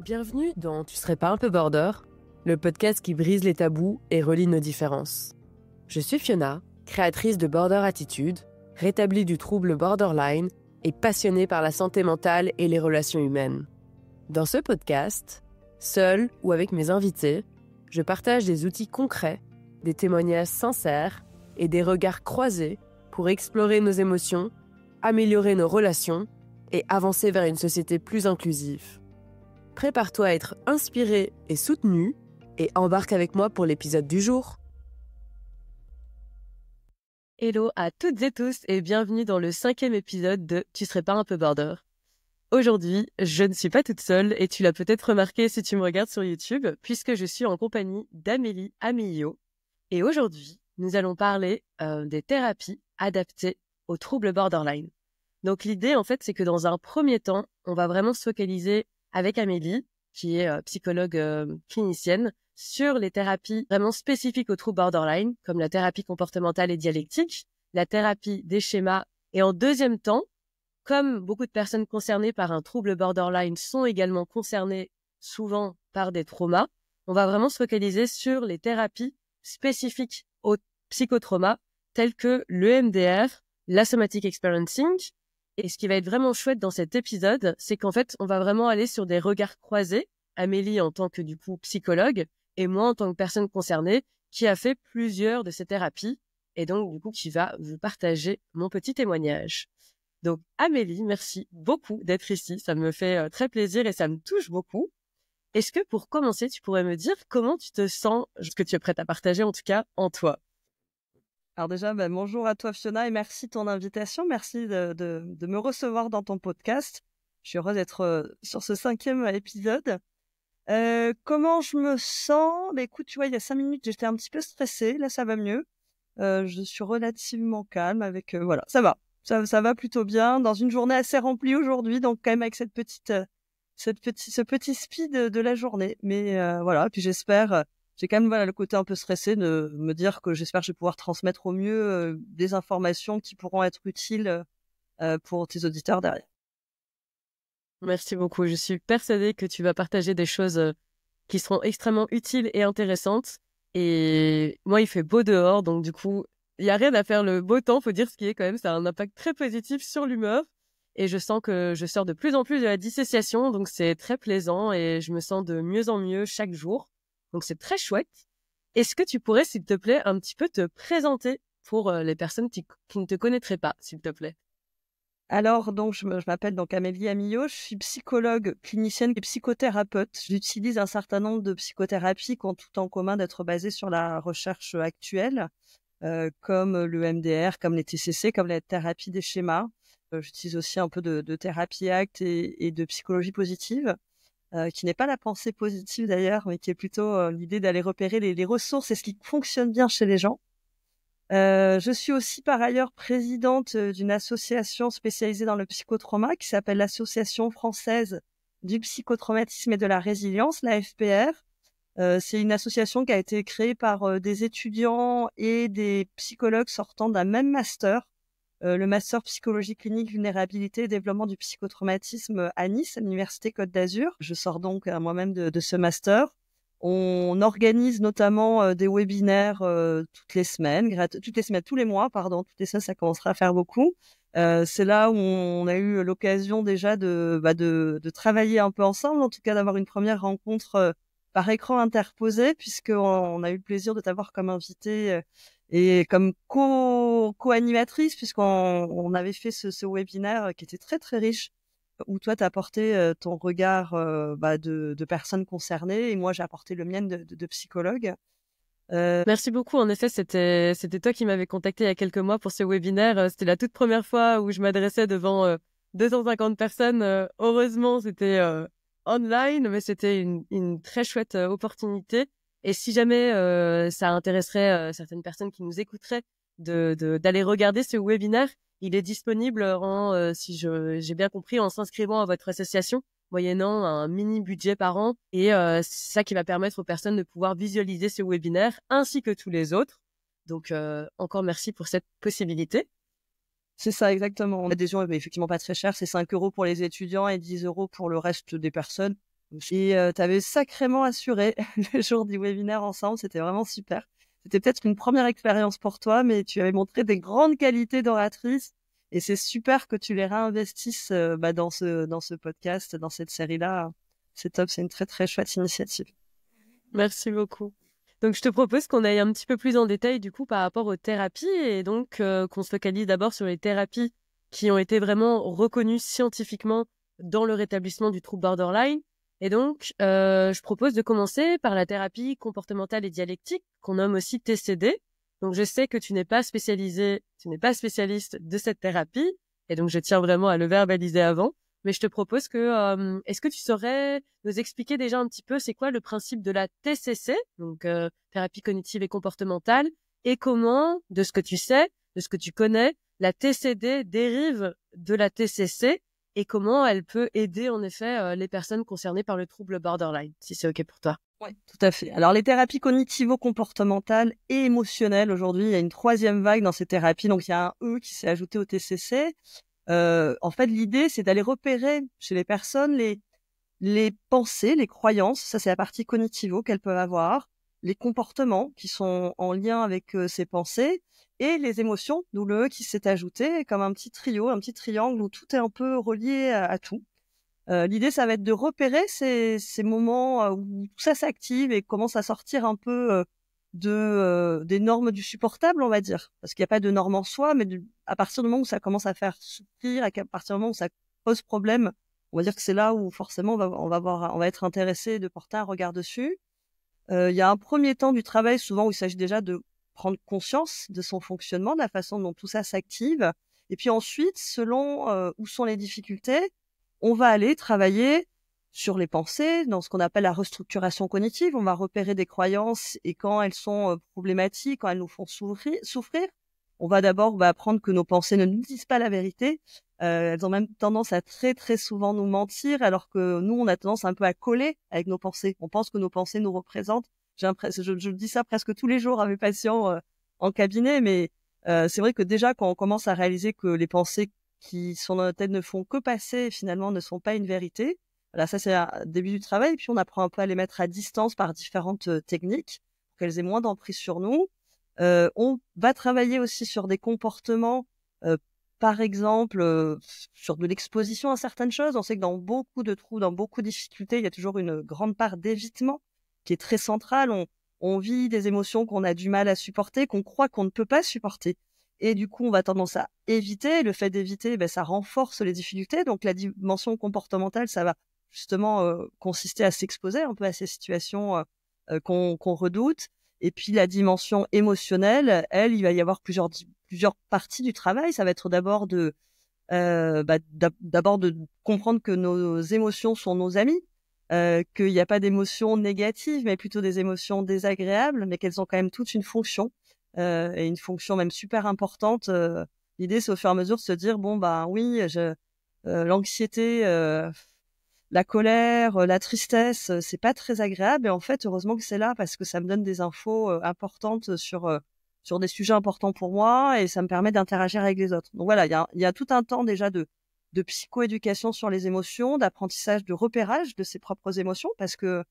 Bienvenue dans Tu serais pas un peu border, le podcast qui brise les tabous et relie nos différences. Je suis Fiona, créatrice de Border Attitude, rétablie du trouble borderline et passionnée par la santé mentale et les relations humaines. Dans ce podcast, seule ou avec mes invités, je partage des outils concrets, des témoignages sincères et des regards croisés pour explorer nos émotions, améliorer nos relations et avancer vers une société plus inclusive. Prépare-toi à être inspiré et soutenu et embarque avec moi pour l'épisode du jour. Hello à toutes et tous et bienvenue dans le 5e épisode de Tu serais pas un peu border. Aujourd'hui, je ne suis pas toute seule et tu l'as peut-être remarqué si tu me regardes sur YouTube puisque je suis en compagnie d'Amélie Amillo. Et aujourd'hui, nous allons parler des thérapies adaptées aux troubles borderline. Donc l'idée en fait, c'est que dans un premier temps, on va vraiment se focaliser avec Amélie, qui est psychologue clinicienne, sur les thérapies vraiment spécifiques aux troubles borderline, comme la thérapie comportementale et dialectique, la thérapie des schémas, et en deuxième temps, comme beaucoup de personnes concernées par un trouble borderline sont également concernées souvent par des traumas, on va vraiment se focaliser sur les thérapies spécifiques aux psychotraumas, telles que l'EMDR, la somatic experiencing. Et ce qui va être vraiment chouette dans cet épisode, c'est qu'en fait, on va vraiment aller sur des regards croisés, Amélie en tant que du coup psychologue, et moi en tant que personne concernée, qui a fait plusieurs de ces thérapies, et donc du coup qui va vous partager mon petit témoignage. Donc Amélie, merci beaucoup d'être ici, ça me fait très plaisir et ça me touche beaucoup. Est-ce que pour commencer, tu pourrais me dire comment tu te sens, ce que tu es prête à partager en tout cas en toi? Alors déjà, bonjour à toi Fiona et merci de ton invitation. Merci de me recevoir dans ton podcast. Je suis heureuse d'être sur ce 5e épisode. Comment je me sens? Écoute, tu vois, il y a 5 minutes, j'étais un petit peu stressée. Là, ça va mieux. Je suis relativement calme avec... voilà, ça va. Ça va plutôt bien. Dans une journée assez remplie aujourd'hui, donc quand même avec ce petit speed de la journée. Mais voilà, puis j'espère... j'ai quand même le côté un peu stressé de me dire que j'espère que je vais pouvoir transmettre au mieux des informations qui pourront être utiles pour tes auditeurs derrière. Merci beaucoup. Je suis persuadée que tu vas partager des choses qui seront extrêmement utiles et intéressantes. Et moi, il fait beau dehors, donc du coup, il n'y a rien à faire. Le beau temps, faut dire ce qui est quand même, ça a un impact très positif sur l'humeur. Et je sens que je sors de plus en plus de la dissociation, donc c'est très plaisant et je me sens de mieux en mieux chaque jour. Donc c'est très chouette. Est-ce que tu pourrais, s'il te plaît, un petit peu te présenter pour les personnes qui ne te connaîtraient pas, s'il te plaît? Alors, donc, je m'appelle donc Amélie Amillo, je suis psychologue clinicienne et psychothérapeute. J'utilise un certain nombre de psychothérapies qui ont tout en commun d'être basées sur la recherche actuelle, comme le MDR, comme les TCC, comme la thérapie des schémas. J'utilise aussi un peu de thérapie ACT et de psychologie positive, qui n'est pas la pensée positive d'ailleurs, mais qui est plutôt l'idée d'aller repérer les ressources et ce qui fonctionne bien chez les gens. Je suis aussi par ailleurs présidente d'une association spécialisée dans le psychotrauma qui s'appelle l'Association française du psychotraumatisme et de la résilience, la FPR. C'est une association qui a été créée par des étudiants et des psychologues sortant d'un même master, le master psychologie clinique, vulnérabilité et développement du psychotraumatisme à Nice, à l'Université Côte d'Azur. Je sors donc moi-même de ce master. On organise notamment des webinaires toutes les semaines, tous les mois, pardon. Toutes les semaines, ça commencera à faire beaucoup. C'est là où on a eu l'occasion déjà de travailler un peu ensemble, en tout cas d'avoir une première rencontre par écran interposé, puisqu'on a eu le plaisir de t'avoir comme invitée et comme co-animatrice, puisqu'on avait fait ce webinaire qui était très très riche, où toi, tu as apporté ton regard de personnes concernées et moi, j'ai apporté le mien de psychologue. Merci beaucoup. En effet, c'était toi qui m'avais contacté il y a quelques mois pour ce webinaire. C'était la toute première fois où je m'adressais devant 250 personnes. Heureusement, c'était online, mais c'était une très chouette opportunité. Et si jamais ça intéresserait certaines personnes qui nous écouteraient d'aller regarder ce webinaire, il est disponible si j'ai bien compris, en s'inscrivant à votre association, moyennant un mini budget par an. Et c'est ça qui va permettre aux personnes de pouvoir visualiser ce webinaire ainsi que tous les autres. Donc, encore merci pour cette possibilité. C'est ça, exactement. L'adhésion est effectivement pas très chère. C'est 5 € pour les étudiants et 10 € pour le reste des personnes. Et tu avais sacrément assuré le jour du webinaire ensemble, c'était vraiment super. C'était peut-être une première expérience pour toi, mais tu avais montré des grandes qualités d'oratrice et c'est super que tu les réinvestisses dans ce podcast, dans cette série-là. C'est top, c'est une très très chouette initiative. Merci beaucoup. Donc, je te propose qu'on aille un petit peu plus en détail du coup par rapport aux thérapies et donc qu'on se focalise d'abord sur les thérapies qui ont été vraiment reconnues scientifiquement dans le rétablissement du trouble borderline. Et donc, je propose de commencer par la thérapie comportementale et dialectique, qu'on nomme aussi TCD. Donc, je sais que tu n'es pas spécialiste de cette thérapie, et donc je tiens vraiment à le verbaliser avant. Mais je te propose est-ce que tu saurais nous expliquer déjà un petit peu c'est quoi le principe de la TCC, donc thérapie cognitive et comportementale, et comment, de ce que tu sais, de ce que tu connais, la TCD dérive de la TCC et comment elle peut aider en effet les personnes concernées par le trouble borderline, si c'est OK pour toi. Oui, tout à fait. Alors, les thérapies cognitivo-comportementales et émotionnelles, aujourd'hui, il y a une troisième vague dans ces thérapies. Donc, il y a un E qui s'est ajouté au TCC. En fait, l'idée, c'est d'aller repérer chez les personnes les pensées, les croyances, ça c'est la partie cognitivo qu'elles peuvent avoir, les comportements qui sont en lien avec ces pensées et les émotions, d'où le E qui s'est ajouté comme un petit trio, un petit triangle où tout est un peu relié à tout. L'idée, ça va être de repérer ces moments où tout ça s'active et commence à sortir un peu des normes du supportable, on va dire. Parce qu'il n'y a pas de normes en soi, mais à partir du moment où ça commence à faire souffrir, à partir du moment où ça pose problème, on va dire que c'est là où forcément on va être intéressé de porter un regard dessus. Il y a un premier temps du travail souvent où il s'agit déjà de prendre conscience de son fonctionnement, de la façon dont tout ça s'active. Et puis ensuite, selon où sont les difficultés, on va aller travailler sur les pensées, dans ce qu'on appelle la restructuration cognitive. On va repérer des croyances et quand elles sont problématiques, quand elles nous font souffrir, on va d'abord apprendre que nos pensées ne nous disent pas la vérité. Elles ont même tendance à très très souvent nous mentir, alors que nous, on a tendance un peu à coller avec nos pensées. On pense que nos pensées nous représentent. Je dis ça presque tous les jours à mes patients en cabinet, mais c'est vrai que déjà, quand on commence à réaliser que les pensées qui sont dans notre tête ne font que passer et finalement ne sont pas une vérité. Voilà, ça c'est un début du travail. Et puis on apprend un peu à les mettre à distance par différentes techniques pour qu'elles aient moins d'emprise sur nous. On va travailler aussi sur des comportements, par exemple sur de l'exposition à certaines choses. On sait que dans beaucoup de trous, dans beaucoup de difficultés, il y a toujours une grande part d'évitement qui est très centrale. On vit des émotions qu'on a du mal à supporter, qu'on croit qu'on ne peut pas supporter. Et du coup, on va tendance à éviter. Le fait d'éviter, ça renforce les difficultés. Donc, la dimension comportementale, ça va justement consister à s'exposer un peu à ces situations qu'on redoute. Et puis, la dimension émotionnelle, elle, il va y avoir plusieurs parties du travail. Ça va être d'abord d'abord de comprendre que nos émotions sont nos amis, qu'il n'y a pas d'émotions négatives, mais plutôt des émotions désagréables, mais qu'elles ont quand même toute une fonction. Et une fonction même super importante. L'idée, c'est au fur et à mesure de se dire, bon, oui, l'anxiété, la colère, la tristesse, c'est pas très agréable. Et en fait, heureusement que c'est là parce que ça me donne des infos importantes sur des sujets importants pour moi et ça me permet d'interagir avec les autres. Donc voilà, il y a tout un temps déjà de psychoéducation sur les émotions, d'apprentissage, de repérage de ses propres émotions parce que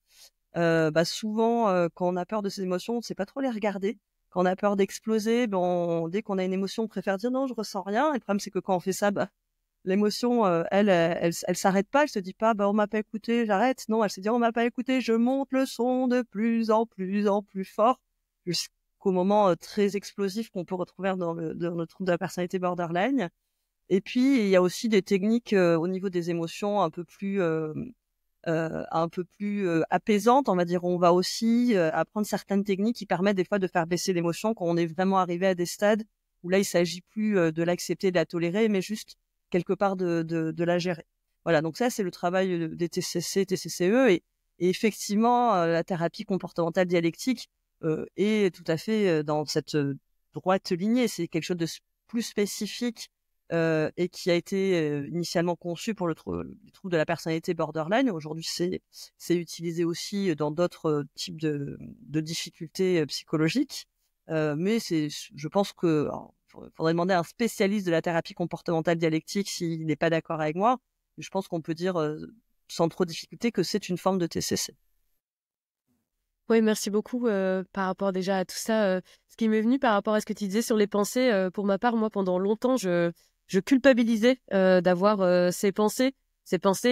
souvent, quand on a peur de ses émotions, on ne sait pas trop les regarder. Quand on a peur d'exploser, dès qu'on a une émotion, on préfère dire non, je ressens rien. Et le problème, c'est que quand on fait ça, l'émotion, elle s'arrête pas. Elle se dit pas, on m'a pas écouté, j'arrête. Non, elle se dit, on m'a pas écouté, je monte le son de plus en plus fort, jusqu'au moment très explosif qu'on peut retrouver dans le trouble de la personnalité borderline. Et puis, il y a aussi des techniques au niveau des émotions un peu plus apaisante, on va dire. On va aussi apprendre certaines techniques qui permettent des fois de faire baisser l'émotion quand on est vraiment arrivé à des stades où là, il s'agit plus de l'accepter, de la tolérer, mais juste quelque part de la gérer. Voilà, donc ça, c'est le travail des TCC, TCCE. Et effectivement, la thérapie comportementale dialectique est tout à fait dans cette droite lignée. C'est quelque chose de plus spécifique et qui a été initialement conçu pour le trouble de la personnalité borderline. Aujourd'hui, c'est utilisé aussi dans d'autres types de difficultés psychologiques. Mais je pense que faudrait demander à un spécialiste de la thérapie comportementale dialectique s'il n'est pas d'accord avec moi. Je pense qu'on peut dire sans trop de difficulté que c'est une forme de TCC. Oui, merci beaucoup par rapport déjà à tout ça. Ce qui m'est venu par rapport à ce que tu disais sur les pensées, pour ma part, moi, pendant longtemps, je culpabilisais d'avoir ces pensées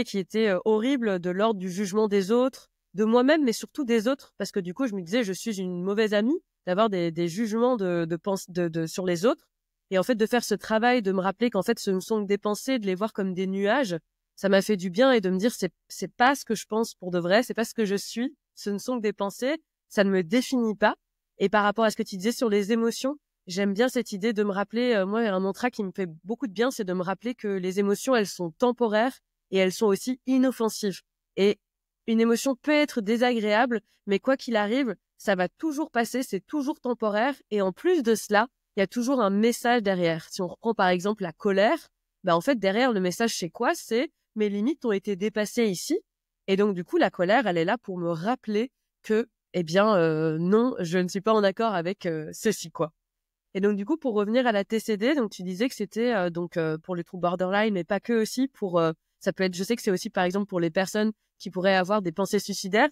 qui étaient horribles, de l'ordre du jugement des autres, de moi-même, mais surtout des autres, parce que du coup, je me disais, je suis une mauvaise amie, d'avoir des jugements sur les autres. Et en fait, de faire ce travail, de me rappeler qu'en fait, ce ne sont que des pensées, de les voir comme des nuages, ça m'a fait du bien et de me dire, c'est pas ce que je pense pour de vrai, c'est pas ce que je suis, ce ne sont que des pensées, ça ne me définit pas. Et par rapport à ce que tu disais sur les émotions, j'aime bien cette idée de me rappeler, moi, un mantra qui me fait beaucoup de bien, c'est de me rappeler que les émotions, elles sont temporaires et elles sont aussi inoffensives. Et une émotion peut être désagréable, mais quoi qu'il arrive, ça va toujours passer, c'est toujours temporaire. Et en plus de cela, il y a toujours un message derrière. Si on reprend par exemple la colère, en fait, derrière le message, c'est quoi? C'est mes limites ont été dépassées ici. Et donc, du coup, la colère, elle est là pour me rappeler que, non, je ne suis pas en accord avec ceci, quoi. Et donc, du coup, pour revenir à la TCD, donc tu disais que c'était pour les troubles borderline, mais pas que aussi ça peut être, je sais que c'est aussi par exemple pour les personnes qui pourraient avoir des pensées suicidaires,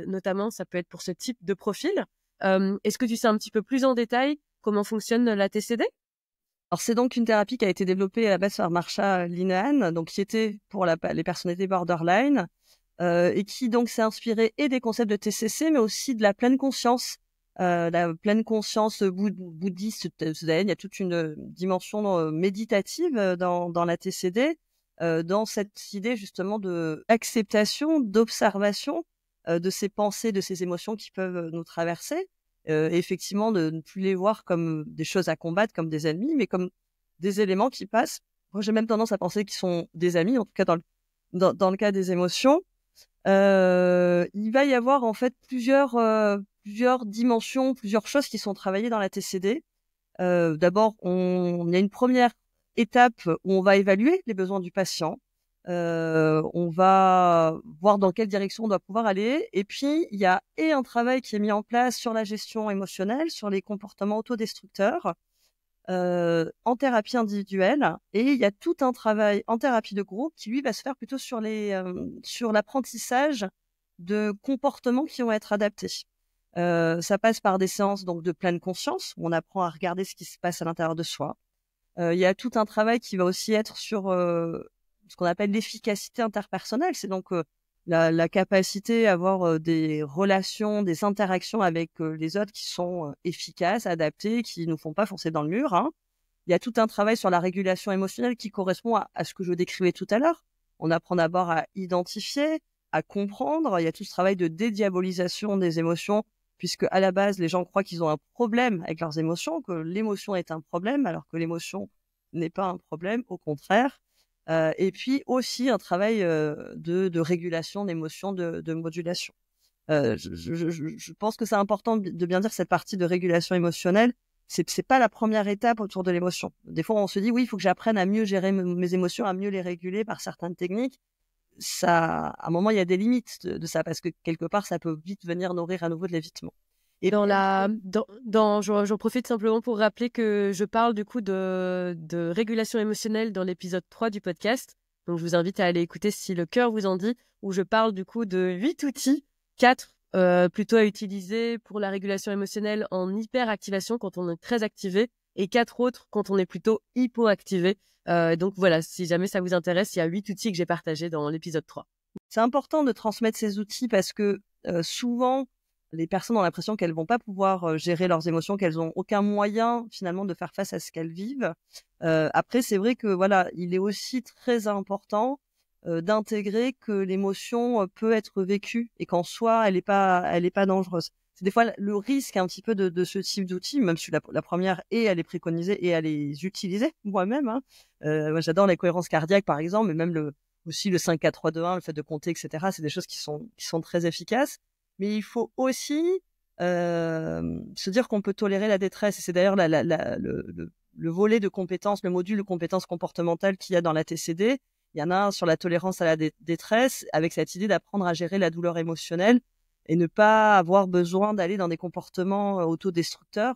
notamment, ça peut être pour ce type de profil. Est-ce que tu sais un petit peu plus en détail comment fonctionne la TCD? Alors, c'est donc une thérapie qui a été développée à la base par Marsha Linehan, donc qui était pour les personnalités borderline, et qui donc s'est inspirée et des concepts de TCC, mais aussi de la pleine conscience. La pleine conscience bouddhiste zen, il y a toute une dimension méditative dans la TCD, dans cette idée justement de acceptation, d'observation de ces pensées, de ces émotions qui peuvent nous traverser. Effectivement, de ne plus les voir comme des choses à combattre, comme des ennemis, mais comme des éléments qui passent. Moi, j'ai même tendance à penser qu'ils sont des amis, en tout cas dans le cas des émotions. Il va y avoir en fait plusieurs dimensions, plusieurs choses qui sont travaillées dans la TCD. D'abord, on y a une première étape où on va évaluer les besoins du patient. On va voir dans quelle direction on doit pouvoir aller. Et puis, il y a un travail qui est mis en place sur la gestion émotionnelle, sur les comportements autodestructeurs, en thérapie individuelle. Et il y a tout un travail en thérapie de groupe qui, lui, va se faire plutôt sur l'apprentissage de comportements qui vont être adaptés. Ça passe par des séances donc de pleine conscience, où on apprend à regarder ce qui se passe à l'intérieur de soi. Il y a tout un travail qui va aussi être sur ce qu'on appelle l'efficacité interpersonnelle. C'est donc la capacité à avoir des relations, des interactions avec les autres qui sont efficaces, adaptées, qui nous font pas foncer dans le mur, hein. Il y a tout un travail sur la régulation émotionnelle qui correspond à ce que je décrivais tout à l'heure. On apprend d'abord à identifier, à comprendre. Il y a tout ce travail de dédiabolisation des émotions, puisque à la base, les gens croient qu'ils ont un problème avec leurs émotions, que l'émotion est un problème, alors que l'émotion n'est pas un problème, au contraire. Et puis aussi un travail de régulation d'émotions, de modulation. Je pense que c'est important de bien dire que cette partie de régulation émotionnelle, c'est pas la première étape autour de l'émotion. Des fois, on se dit, oui, il faut que j'apprenne à mieux gérer mes émotions, à mieux les réguler par certaines techniques. Ça, à un moment, il y a des limites de ça, parce que quelque part, ça peut vite venir nourrir à nouveau de l'évitement. Et J'en profite simplement pour rappeler que je parle du coup de régulation émotionnelle dans l'épisode 3 du podcast. Donc, je vous invite à aller écouter si le cœur vous en dit, où je parle du coup de 8 outils, 4 plutôt à utiliser pour la régulation émotionnelle en hyperactivation quand on est très activé et 4 autres quand on est plutôt hypoactivé. Donc voilà, si jamais ça vous intéresse, il y a 8 outils que j'ai partagés dans l'épisode 3. C'est important de transmettre ces outils parce que souvent, les personnes ont l'impression qu'elles vont pas pouvoir gérer leurs émotions, qu'elles ont aucun moyen finalement de faire face à ce qu'elles vivent. Après, c'est vrai que voilà, il est aussi très important d'intégrer que l'émotion peut être vécue et qu'en soi, elle est pas dangereuse. C'est des fois le risque un petit peu de ce type d'outils, même si la première elle est préconisée et à les utiliser moi-même, hein. Moi, j'adore la cohérence cardiaque par exemple, mais même aussi le 5-4-3-2-1, le fait de compter, etc. C'est des choses qui sont très efficaces. Mais il faut aussi se dire qu'on peut tolérer la détresse. Et c'est d'ailleurs le volet de compétences, le module de compétences comportementales qu'il y a dans la TCD. Il y en a un sur la tolérance à la détresse, avec cette idée d'apprendre à gérer la douleur émotionnelle et ne pas avoir besoin d'aller dans des comportements autodestructeurs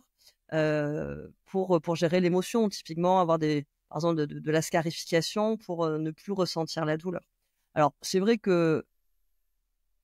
pour gérer l'émotion. Typiquement, avoir par exemple de la scarification pour ne plus ressentir la douleur. Alors, c'est vrai que,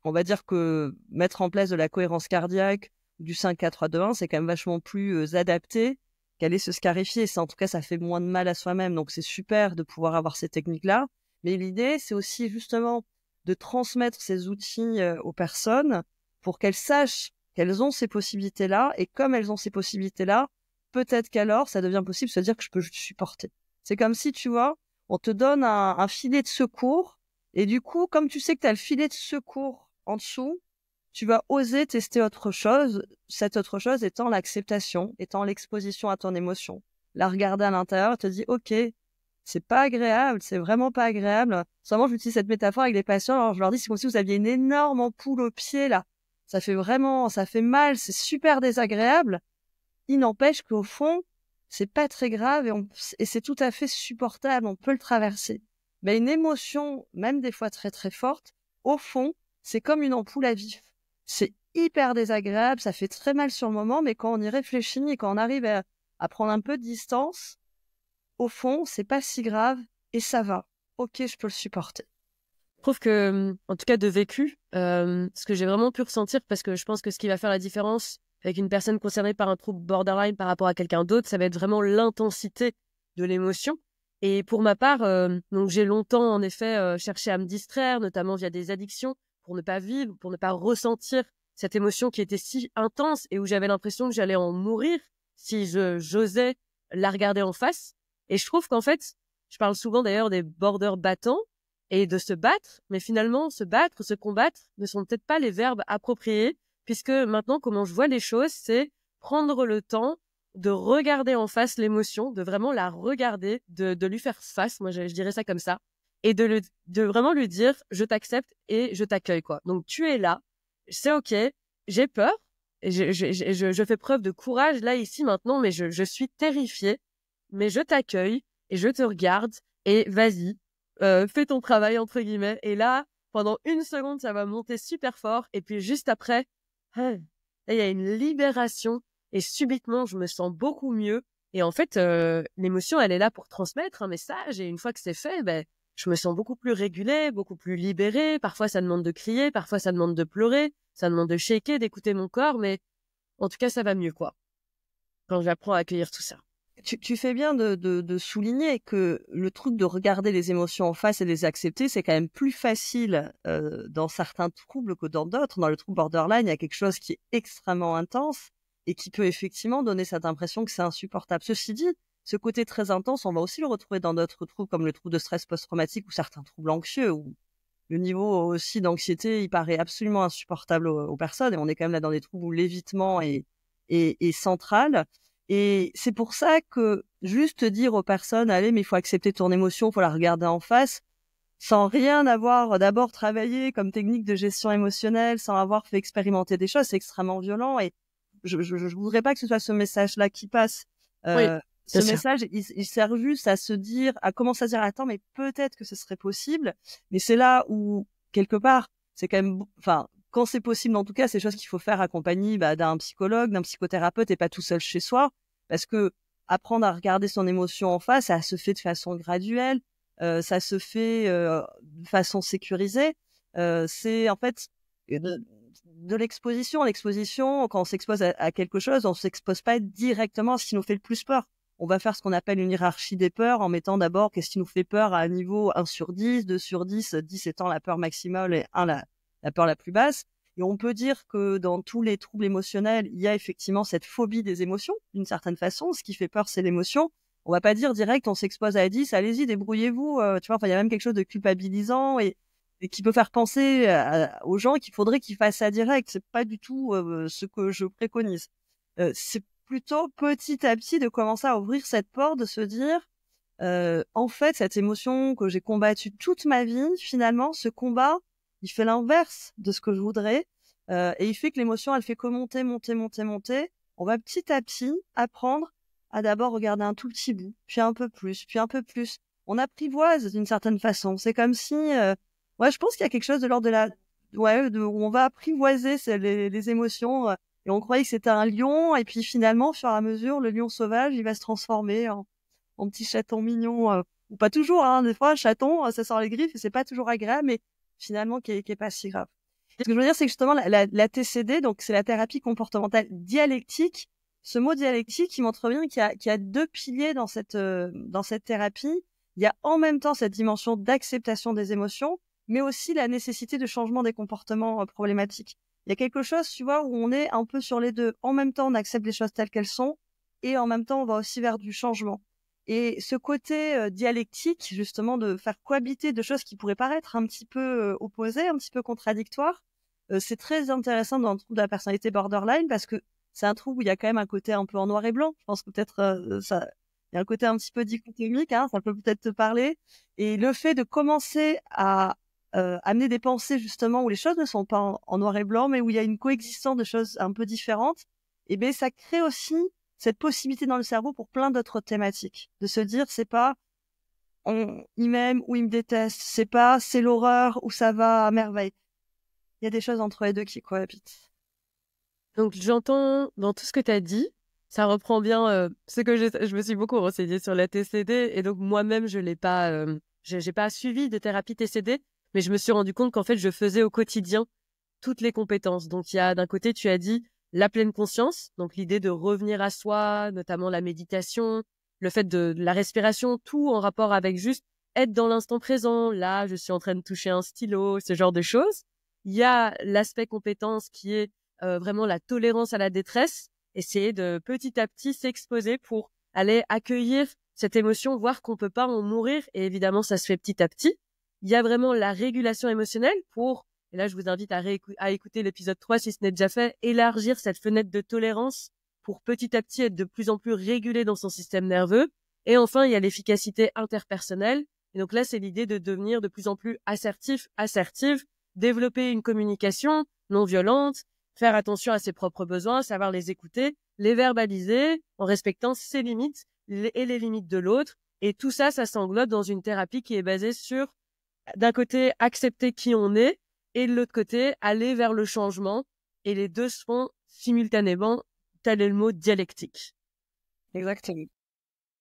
on va dire que mettre en place de la cohérence cardiaque, du 5-4-3-2-1, c'est quand même vachement plus adapté qu'aller se scarifier. En tout cas, ça fait moins de mal à soi-même. Donc, c'est super de pouvoir avoir ces techniques-là. Mais l'idée, c'est aussi justement de transmettre ces outils aux personnes pour qu'elles sachent qu'elles ont ces possibilités-là. Et comme elles ont ces possibilités-là, peut-être qu'alors, ça devient possible de se dire que je peux supporter. C'est comme si, tu vois, on te donne un filet de secours. Et du coup, comme tu sais que tu as le filet de secours en dessous, tu vas oser tester autre chose, cette autre chose étant l'acceptation, étant l'exposition à ton émotion. La regarder à l'intérieur, te dire, ok, c'est pas agréable, c'est vraiment pas agréable. Souvent, j'utilise cette métaphore avec les patients, alors je leur dis, c'est comme si vous aviez une énorme ampoule au pied, là. Ça fait mal, c'est super désagréable. Il n'empêche qu'au fond, c'est pas très grave et c'est tout à fait supportable, on peut le traverser. Mais une émotion, même des fois très très forte, au fond, c'est comme une ampoule à vif. C'est hyper désagréable, ça fait très mal sur le moment, mais quand on y réfléchit et quand on arrive à prendre un peu de distance, au fond, c'est pas si grave et ça va. Ok, je peux le supporter. Je trouve que, en tout cas de vécu, ce que j'ai vraiment pu ressentir, parce que je pense que ce qui va faire la différence avec une personne concernée par un trouble borderline par rapport à quelqu'un d'autre, ça va être vraiment l'intensité de l'émotion. Et pour ma part, donc j'ai longtemps en effet cherché à me distraire, notamment via des addictions, pour ne pas vivre, pour ne pas ressentir cette émotion qui était si intense et où j'avais l'impression que j'allais en mourir si j'osais la regarder en face. Et je trouve qu'en fait, je parle souvent d'ailleurs des border battants et de se battre, mais finalement, se battre, se combattre ne sont peut-être pas les verbes appropriés, puisque maintenant, comment je vois les choses, c'est prendre le temps de regarder en face l'émotion, de vraiment la regarder, de lui faire face, moi je dirais ça comme ça, et de vraiment lui dire, je t'accepte et je t'accueille, quoi. Donc tu es là, c'est ok, j'ai peur, et je fais preuve de courage là, ici, maintenant, mais je suis terrifiée, mais je t'accueille et je te regarde, et vas-y, fais ton travail, entre guillemets. Et là, pendant une seconde, ça va monter super fort. Et puis juste après, là, il y a une libération. Et subitement, je me sens beaucoup mieux. Et en fait, l'émotion, elle est là pour transmettre un message. Et une fois que c'est fait, ben, je me sens beaucoup plus régulée, beaucoup plus libérée. Parfois, ça demande de crier. Parfois, ça demande de pleurer. Ça demande de shaker, d'écouter mon corps. Mais en tout cas, ça va mieux, quoi. Quand j'apprends à accueillir tout ça. Tu fais bien de souligner que le truc de regarder les émotions en face et les accepter, c'est quand même plus facile dans certains troubles que dans d'autres. Dans le trouble borderline, il y a quelque chose qui est extrêmement intense et qui peut effectivement donner cette impression que c'est insupportable. Ceci dit, ce côté très intense, on va aussi le retrouver dans d'autres troubles comme le trouble de stress post-traumatique ou certains troubles anxieux où le niveau aussi d'anxiété, il paraît absolument insupportable aux personnes. Et on est quand même là dans des troubles où l'évitement est central. Et c'est pour ça que juste dire aux personnes, allez, mais il faut accepter ton émotion, il faut la regarder en face, sans rien avoir d'abord travaillé comme technique de gestion émotionnelle, sans avoir fait expérimenter des choses, c'est extrêmement violent. Et je voudrais pas que ce soit ce message-là qui passe. Oui, Ce bien sûr. message, il sert juste à se dire, à commencer à se dire, attends, mais peut-être que ce serait possible. Mais c'est là où, quelque part, c'est quand même, enfin, quand c'est possible, en tout cas, c'est des choses qu'il faut faire accompagné d'un psychologue, d'un psychothérapeute et pas tout seul chez soi. Parce que apprendre à regarder son émotion en face, ça se fait de façon graduelle, ça se fait de façon sécurisée. C'est en fait de l'exposition. L'exposition, quand on s'expose à quelque chose, on s'expose pas directement à ce qui nous fait le plus peur. On va faire ce qu'on appelle une hiérarchie des peurs en mettant d'abord qu'est-ce qui nous fait peur à un niveau 1 sur 10, 2 sur 10, 10 étant la peur maximale et 1 la peur la plus basse. Et on peut dire que dans tous les troubles émotionnels, il y a effectivement cette phobie des émotions, d'une certaine façon. Ce qui fait peur, c'est l'émotion. On va pas dire direct, on s'expose à 10, allez-y, débrouillez-vous. Tu vois, enfin, il y a même quelque chose de culpabilisant et qui peut faire penser aux gens qu'il faudrait qu'ils fassent ça direct. C'est pas du tout ce que je préconise. C'est plutôt petit à petit de commencer à ouvrir cette porte, de se dire, en fait, cette émotion que j'ai combattue toute ma vie, finalement, ce combat, il fait l'inverse de ce que je voudrais. Et il fait que l'émotion, elle fait que monter, monter, monter, monter. On va petit à petit apprendre à d'abord regarder un tout petit bout, puis un peu plus, puis un peu plus. On apprivoise d'une certaine façon. C'est comme si... ouais, je pense qu'il y a quelque chose de l'ordre de la... Ouais, où on va apprivoiser les émotions. Et on croyait que c'était un lion. Et puis finalement, au fur et à mesure, le lion sauvage, il va se transformer en petit chaton mignon ou pas toujours, hein, des fois, chaton, ça sort les griffes et c'est pas toujours agréable, mais finalement, qui est pas si grave. Ce que je veux dire, c'est que justement, la TCD, donc c'est la thérapie comportementale dialectique. Ce mot dialectique, il montre bien qu'il y a deux piliers dans cette thérapie. Il y a en même temps cette dimension d'acceptation des émotions, mais aussi la nécessité de changement des comportements problématiques. Il y a quelque chose, tu vois, où on est un peu sur les deux. En même temps, on accepte les choses telles qu'elles sont, et en même temps, on va aussi vers du changement. Et ce côté dialectique, justement, de faire cohabiter deux choses qui pourraient paraître un petit peu opposées, un petit peu contradictoires, c'est très intéressant dans le trouble de la personnalité borderline parce que c'est un trouble où il y a quand même un côté un peu en noir et blanc. Je pense que peut-être il y a un côté un petit peu dichotomique, hein, ça peut peut-être te parler. Et le fait de commencer à amener des pensées justement où les choses ne sont pas en noir et blanc, mais où il y a une coexistence de choses un peu différentes, et bien ça crée aussi cette possibilité dans le cerveau pour plein d'autres thématiques. De se dire, c'est pas il m'aime ou il me déteste, c'est pas c'est l'horreur ou ça va à merveille. Il y a des choses entre les deux qui cohabitent. Donc, j'entends dans tout ce que tu as dit, ça reprend bien ce que je me suis beaucoup renseignée sur la TCD et donc moi-même, je l'ai pas, j'ai pas suivi de thérapie TCD, mais je me suis rendu compte qu'en fait, je faisais au quotidien toutes les compétences. Donc, il y a d'un côté, tu as dit la pleine conscience, donc l'idée de revenir à soi, notamment la méditation, le fait de la respiration, tout en rapport avec juste être dans l'instant présent. Là, je suis en train de toucher un stylo, ce genre de choses. Il y a l'aspect compétence qui est vraiment la tolérance à la détresse, essayer de petit à petit s'exposer pour aller accueillir cette émotion, voir qu'on peut pas en mourir. Et évidemment, ça se fait petit à petit. Il y a vraiment la régulation émotionnelle pour, et là, je vous invite à écouter l'épisode 3 si ce n'est déjà fait, élargir cette fenêtre de tolérance pour petit à petit être de plus en plus régulé dans son système nerveux. Et enfin, il y a l'efficacité interpersonnelle. Et donc là, c'est l'idée de devenir de plus en plus assertive, développer une communication non violente, faire attention à ses propres besoins, savoir les écouter, les verbaliser en respectant ses limites et les limites de l'autre. Et tout ça, ça s'englobe dans une thérapie qui est basée sur, d'un côté, accepter qui on est et de l'autre côté, aller vers le changement. Et les deux se font simultanément, tel est le mot dialectique. Exactement.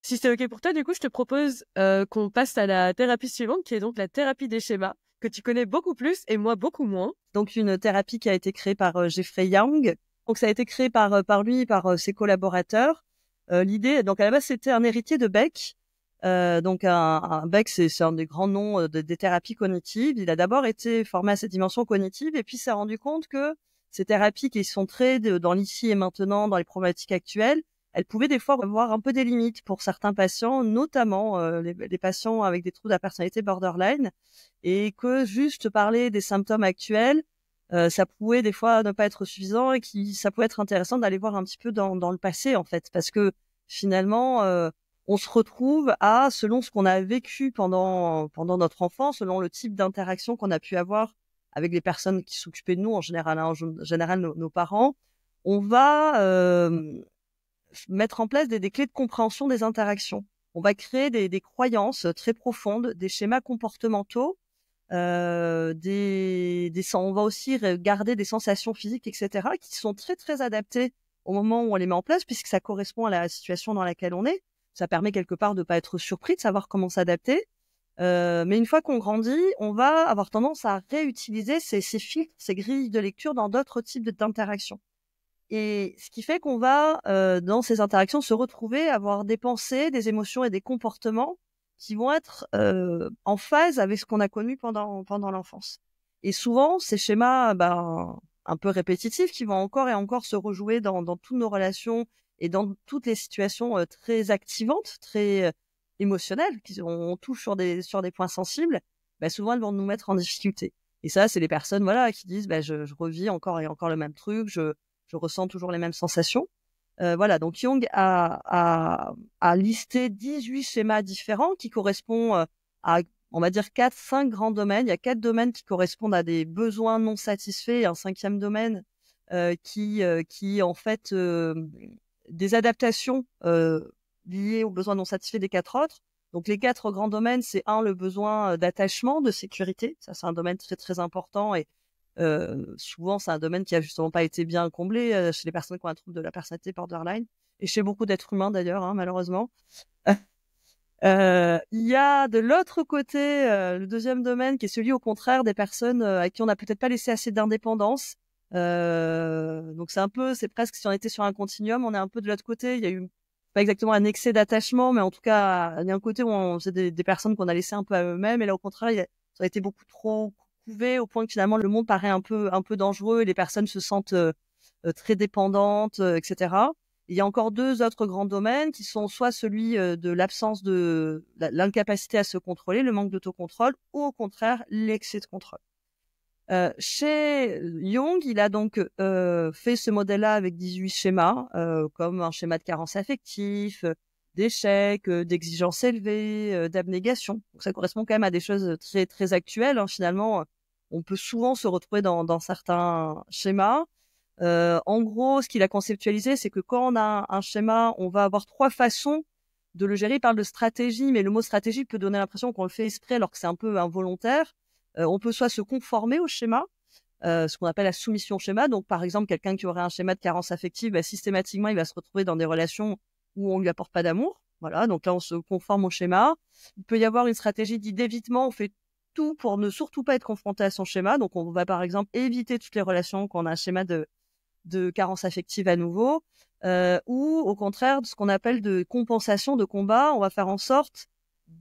Si c'est OK pour toi, du coup, je te propose qu'on passe à la thérapie suivante, qui est donc la thérapie des schémas, que tu connais beaucoup plus et moi beaucoup moins. Donc une thérapie qui a été créée par Jeffrey Young. Donc ça a été créé par lui, par ses collaborateurs. L'idée, donc à la base, c'était un héritier de Beck. Donc un Beck, c'est un des grands noms des thérapies cognitives. Il a d'abord été formé à cette dimension cognitive et puis s'est rendu compte que ces thérapies qui sont très dans l'ici et maintenant, dans les problématiques actuelles, elles pouvaient des fois avoir un peu des limites pour certains patients, notamment les patients avec des troubles de la personnalité borderline, et que juste parler des symptômes actuels, ça pouvait des fois ne pas être suffisant et ça pouvait être intéressant d'aller voir un petit peu dans le passé en fait, parce que finalement on se retrouve selon ce qu'on a vécu pendant notre enfance, selon le type d'interaction qu'on a pu avoir avec les personnes qui s'occupaient de nous en général, hein, en général nos parents, on va mettre en place des clés de compréhension des interactions. On va créer des croyances très profondes, des schémas comportementaux, on va aussi garder des sensations physiques, etc., qui sont très très adaptées au moment où on les met en place, puisque ça correspond à la situation dans laquelle on est. Ça permet quelque part de pas être surpris, de savoir comment s'adapter. Mais une fois qu'on grandit, on va avoir tendance à réutiliser ces filtres, ces grilles de lecture dans d'autres types d'interactions. Et ce qui fait qu'on va, dans ces interactions, se retrouver, avoir des pensées, des émotions et des comportements qui vont être en phase avec ce qu'on a connu pendant l'enfance. Et souvent, ces schémas un peu répétitifs qui vont encore et encore se rejouer dans toutes nos relations et dans toutes les situations très activantes, très émotionnelles, on touche sur des points sensibles, souvent elles vont nous mettre en difficulté. Et ça, c'est les personnes qui disent je revis encore et encore le même truc, je ressens toujours les mêmes sensations. Donc Jung a listé 18 schémas différents qui correspondent à, on va dire, 4-5 grands domaines. Il y a 4 domaines qui correspondent à des besoins non satisfaits et un 5e domaine qui en fait des adaptations liées aux besoins non satisfaits des 4 autres. Donc les 4 grands domaines, c'est le besoin d'attachement, de sécurité. Ça, c'est un domaine très très important et souvent, c'est un domaine qui a justement pas été bien comblé chez les personnes qui ont un trouble de la personnalité borderline et chez beaucoup d'êtres humains d'ailleurs, hein, malheureusement. Il y a de l'autre côté le deuxième domaine qui est celui au contraire des personnes à qui on n'a peut-être pas laissé assez d'indépendance. Donc c'est presque si on était sur un continuum, on est un peu de l'autre côté. Il y a eu pas exactement un excès d'attachement, mais en tout cas il y a un côté où c'est des personnes qu'on a laissées un peu à eux-mêmes, et là au contraire ça a été beaucoup trop couvé au point que finalement le monde paraît un peu dangereux et les personnes se sentent très dépendantes, etc. Il y a encore deux autres grands domaines qui sont soit celui de l'absence de l'incapacité à se contrôler, le manque d'autocontrôle, ou au contraire l'excès de contrôle. Chez Jung, il a donc fait ce modèle-là avec 18 schémas, comme un schéma de carence affective, d'échec, d'exigence élevée, d'abnégation. Donc ça correspond quand même à des choses très très actuelles. Hein. Finalement, on peut souvent se retrouver dans certains schémas. En gros, ce qu'il a conceptualisé, c'est que quand on a un schéma, on va avoir trois façons de le gérer. Il parle de stratégie, mais le mot stratégie peut donner l'impression qu'on le fait exprès alors que c'est un peu involontaire. On peut soit se conformer au schéma, ce qu'on appelle la soumission au schéma. Donc, par exemple, quelqu'un qui aurait un schéma de carence affective, systématiquement, il va se retrouver dans des relations où on lui apporte pas d'amour. Voilà, donc là, on se conforme au schéma. Il peut y avoir une stratégie dite d'évitement. On fait tout pour ne surtout pas être confronté à son schéma. Donc, on va, par exemple, éviter toutes les relations quand on a un schéma de carence affective à nouveau, ou au contraire, ce qu'on appelle de compensation, de combat. On va faire en sorte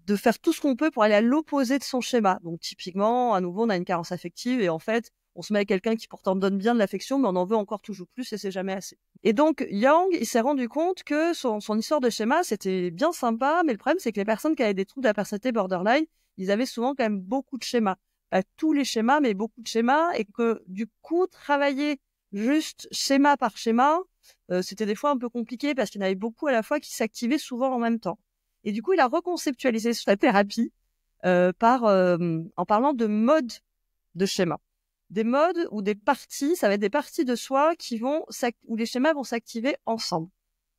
de faire tout ce qu'on peut pour aller à l'opposé de son schéma. Donc, typiquement, à nouveau, on a une carence affective et en fait, on se met avec quelqu'un qui pourtant donne bien de l'affection, mais on en veut encore toujours plus et c'est jamais assez. Et donc, Yang, il s'est rendu compte que son histoire de schéma, c'était bien sympa, mais le problème, c'est que les personnes qui avaient des troubles de la personnalité borderline, ils avaient souvent quand même beaucoup de schémas. Pas tous les schémas, mais beaucoup de schémas, et que du coup, travailler juste schéma par schéma, c'était des fois un peu compliqué parce qu'il y en avait beaucoup à la fois qui s'activaient souvent en même temps. Et du coup, il a reconceptualisé sa thérapie en parlant de modes de schéma. Des modes ou des parties, ça va être des parties de soi où les schémas vont s'activer ensemble.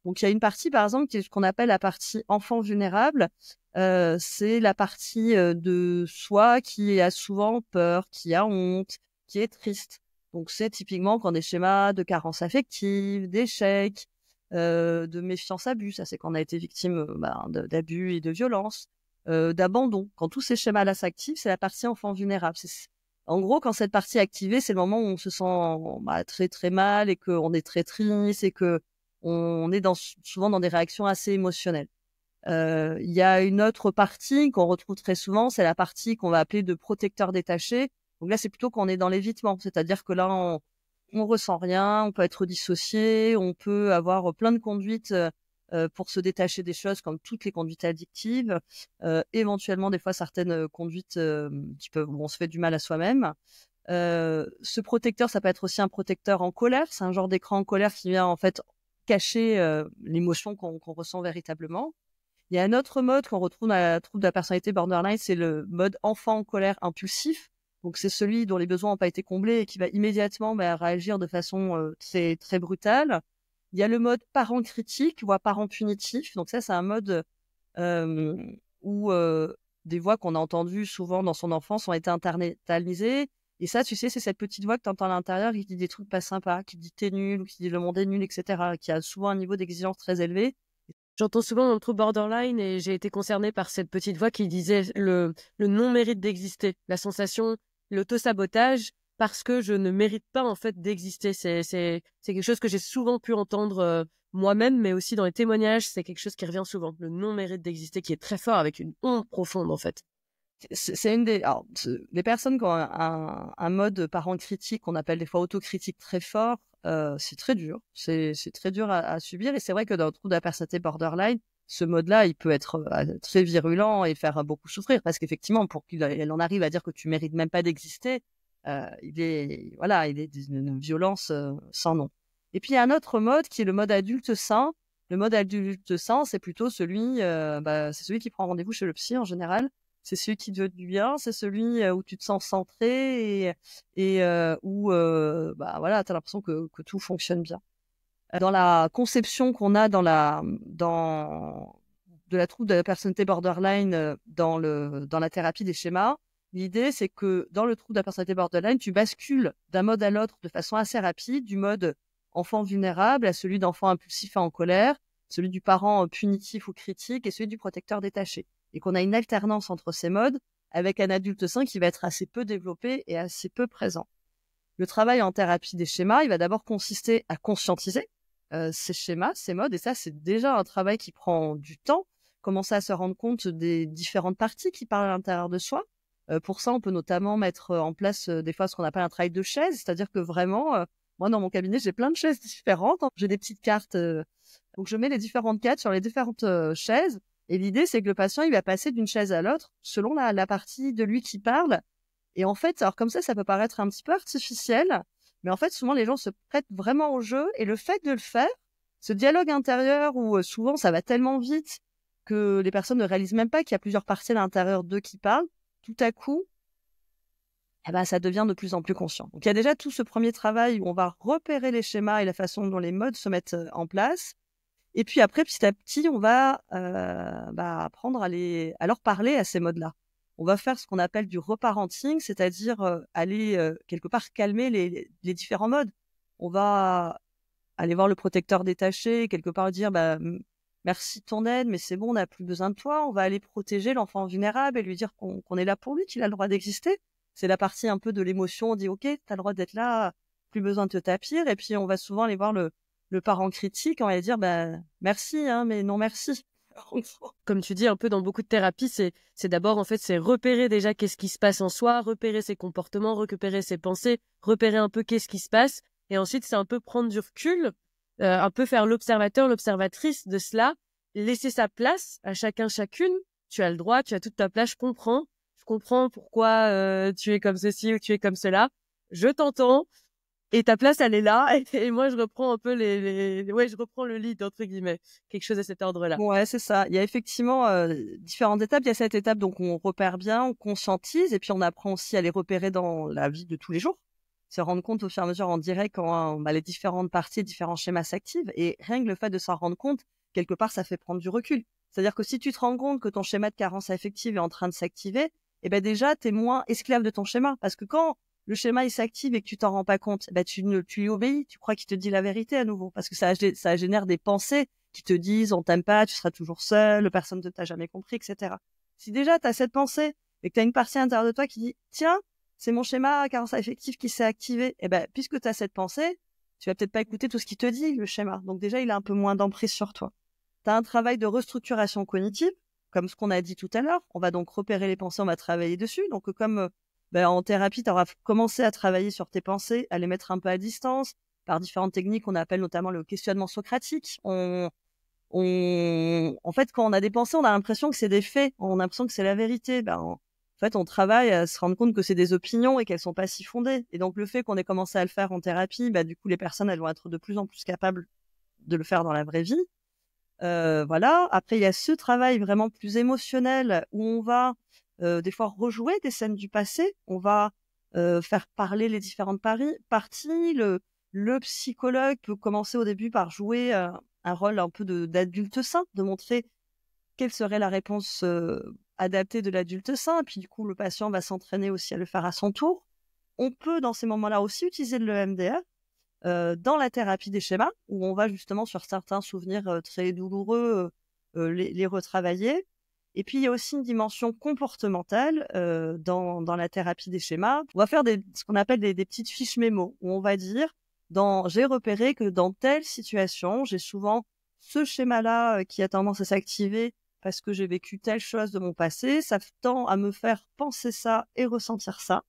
Donc, il y a une partie, par exemple, qui est ce qu'on appelle la partie enfant vulnérable. C'est la partie de soi qui a souvent peur, qui a honte, qui est triste. Donc, c'est typiquement quand des schémas de carence affective, d'échec, de méfiance-abus, ça c'est quand on a été victime d'abus et de violence, d'abandon. Quand tous ces schémas-là s'activent, c'est la partie enfant vulnérable. En gros, quand cette partie est activée, c'est le moment où on se sent très très mal et qu'on est très triste et que on est souvent dans des réactions assez émotionnelles. Il y a une autre partie qu'on retrouve très souvent, c'est la partie qu'on va appeler de protecteur détaché. Donc là, c'est plutôt quand on est dans l'évitement, c'est-à-dire que là, on ressent rien, on peut être dissocié, on peut avoir plein de conduites pour se détacher des choses, comme toutes les conduites addictives, éventuellement des fois certaines conduites où on se fait du mal à soi-même. Ce protecteur, ça peut être aussi un protecteur en colère, c'est un genre d'écran en colère qui vient en fait cacher l'émotion qu'on ressent véritablement. Il y a un autre mode qu'on retrouve dans la trouble de la personnalité borderline, c'est le mode enfant en colère impulsif. Donc c'est celui dont les besoins n'ont pas été comblés et qui va immédiatement réagir de façon très très brutale. Il y a le mode parent critique, voire parent punitif. Donc ça, c'est un mode où des voix qu'on a entendues souvent dans son enfance ont été internalisées. Et ça, tu sais, c'est cette petite voix que tu entends à l'intérieur qui dit des trucs pas sympas, qui dit t'es nul, ou qui dit le monde est nul, etc., qui a souvent un niveau d'exigence très élevé. J'entends souvent dans le trouble borderline et j'ai été concernée par cette petite voix qui disait le non-mérite d'exister, la sensation, l'auto-sabotage parce que je ne mérite pas en fait d'exister. C'est quelque chose que j'ai souvent pu entendre moi-même, mais aussi dans les témoignages, c'est quelque chose qui revient souvent, le non-mérite d'exister qui est très fort avec une honte profonde en fait. C'est les personnes qui ont un mode parent critique qu'on appelle des fois autocritique très fort, c'est très dur. C'est très dur à subir. Et c'est vrai que dans le trouble de la personnalité borderline, ce mode-là, il peut être très virulent et faire beaucoup souffrir parce qu'effectivement, pour qu'il en arrive à dire que tu mérites même pas d'exister, il est d'une violence sans nom. Et puis il y a un autre mode qui est le mode adulte sain. Le mode adulte sain, c'est plutôt c'est celui qui prend rendez-vous chez le psy en général. C'est celui qui te veut du bien, c'est celui où tu te sens centré et où t'as l'impression que tout fonctionne bien. Dans la conception qu'on a de la trouble de la personnalité borderline dans la thérapie des schémas, l'idée c'est que dans le trouble de la personnalité borderline, tu bascules d'un mode à l'autre de façon assez rapide, du mode enfant vulnérable à celui d'enfant impulsif et en colère, celui du parent punitif ou critique et celui du protecteur détaché. Et qu'on a une alternance entre ces modes avec un adulte sain qui va être assez peu développé et assez peu présent. Le travail en thérapie des schémas, il va d'abord consister à conscientiser ces schémas, ces modes, et ça, c'est déjà un travail qui prend du temps. Commencer à se rendre compte des différentes parties qui parlent à l'intérieur de soi. Pour ça, on peut notamment mettre en place des fois ce qu'on appelle un travail de chaise, c'est-à-dire que vraiment, moi, dans mon cabinet, j'ai plein de chaises différentes. J'ai des petites cartes, donc je mets les différentes cartes sur les différentes chaises, et l'idée, c'est que le patient, il va passer d'une chaise à l'autre selon la partie de lui qui parle. Et en fait, alors comme ça peut paraître un petit peu artificiel, mais en fait, souvent, les gens se prêtent vraiment au jeu. Et le fait de le faire, ce dialogue intérieur où souvent, ça va tellement vite que les personnes ne réalisent même pas qu'il y a plusieurs parties à l'intérieur d'eux qui parlent, tout à coup, eh ben, ça devient de plus en plus conscient. Donc, il y a déjà tout ce premier travail où on va repérer les schémas et la façon dont les modes se mettent en place. Et puis après, petit à petit, on va apprendre à leur parler à ces modes-là. On va faire ce qu'on appelle du reparenting, c'est-à-dire aller quelque part calmer les différents modes. On va aller voir le protecteur détaché, quelque part dire merci de ton aide, mais c'est bon, on n'a plus besoin de toi. On va aller protéger l'enfant vulnérable et lui dire qu'on est là pour lui, qu'il a le droit d'exister. C'est la partie un peu de l'émotion. On dit ok, t'as le droit d'être là, plus besoin de te tapir. Et puis on va souvent aller voir le parent critique, on va dire merci, hein, mais non merci. Comme tu dis, un peu dans beaucoup de thérapies, c'est d'abord, en fait, c'est repérer déjà qu'est-ce qui se passe en soi, repérer ses comportements, repérer ses pensées, repérer un peu qu'est-ce qui se passe. Et ensuite, c'est un peu prendre du recul, un peu faire l'observateur, l'observatrice de cela, laisser sa place à chacun, chacune. Tu as le droit, tu as toute ta place, je comprends pourquoi tu es comme ceci ou tu es comme cela. Je t'entends. Et ta place, elle est là, et moi, je reprends un peu je reprends le lead, entre guillemets. Quelque chose à cet ordre-là. Ouais, c'est ça. Il y a effectivement différentes étapes. Il y a cette étape, donc on repère bien, on conscientise, et puis on apprend aussi à les repérer dans la vie de tous les jours. Se rendre compte au fur et à mesure en direct quand les différentes parties, différents schémas s'activent. Et rien que le fait de s'en rendre compte, quelque part, ça fait prendre du recul. C'est-à-dire que si tu te rends compte que ton schéma de carence affective est en train de s'activer, déjà, t'es moins esclave de ton schéma. Parce que quand le schéma il s'active et que tu t'en rends pas compte, tu lui obéis, tu crois qu'il te dit la vérité à nouveau, parce que ça génère des pensées qui te disent on t'aime pas, tu seras toujours seul, personne ne t'a jamais compris, etc. Si déjà tu as cette pensée et que tu as une partie intérieure de toi qui dit tiens, c'est mon schéma carence affective qui s'est activé, puisque tu as cette pensée, tu vas peut-être pas écouter tout ce qu'il te dit, le schéma. Donc déjà, il a un peu moins d'emprise sur toi. Tu as un travail de restructuration cognitive, comme ce qu'on a dit tout à l'heure. On va donc repérer les pensées, on va travailler dessus. Donc comme en thérapie, tu auras commencé à travailler sur tes pensées, à les mettre un peu à distance, par différentes techniques qu'on appelle notamment le questionnement socratique. En fait, quand on a des pensées, on a l'impression que c'est des faits, on a l'impression que c'est la vérité. En fait, on travaille à se rendre compte que c'est des opinions et qu'elles sont pas si fondées. Et donc, le fait qu'on ait commencé à le faire en thérapie, du coup, les personnes, elles vont être de plus en plus capables de le faire dans la vraie vie. Voilà. Après, il y a ce travail vraiment plus émotionnel où on va des fois rejouer des scènes du passé. On va faire parler les différentes parties. Le psychologue peut commencer au début par jouer un rôle un peu d'adulte sain, de montrer quelle serait la réponse adaptée de l'adulte sain. Et puis du coup, le patient va s'entraîner aussi à le faire à son tour. On peut, dans ces moments-là, aussi utiliser le EMDR dans la thérapie des schémas, où on va justement sur certains souvenirs très douloureux les retravailler. Et puis, il y a aussi une dimension comportementale dans la thérapie des schémas. On va faire ce qu'on appelle des petites fiches mémo, où on va dire, j'ai repéré que dans telle situation, j'ai souvent ce schéma-là qui a tendance à s'activer parce que j'ai vécu telle chose de mon passé. Ça tend à me faire penser ça et ressentir ça.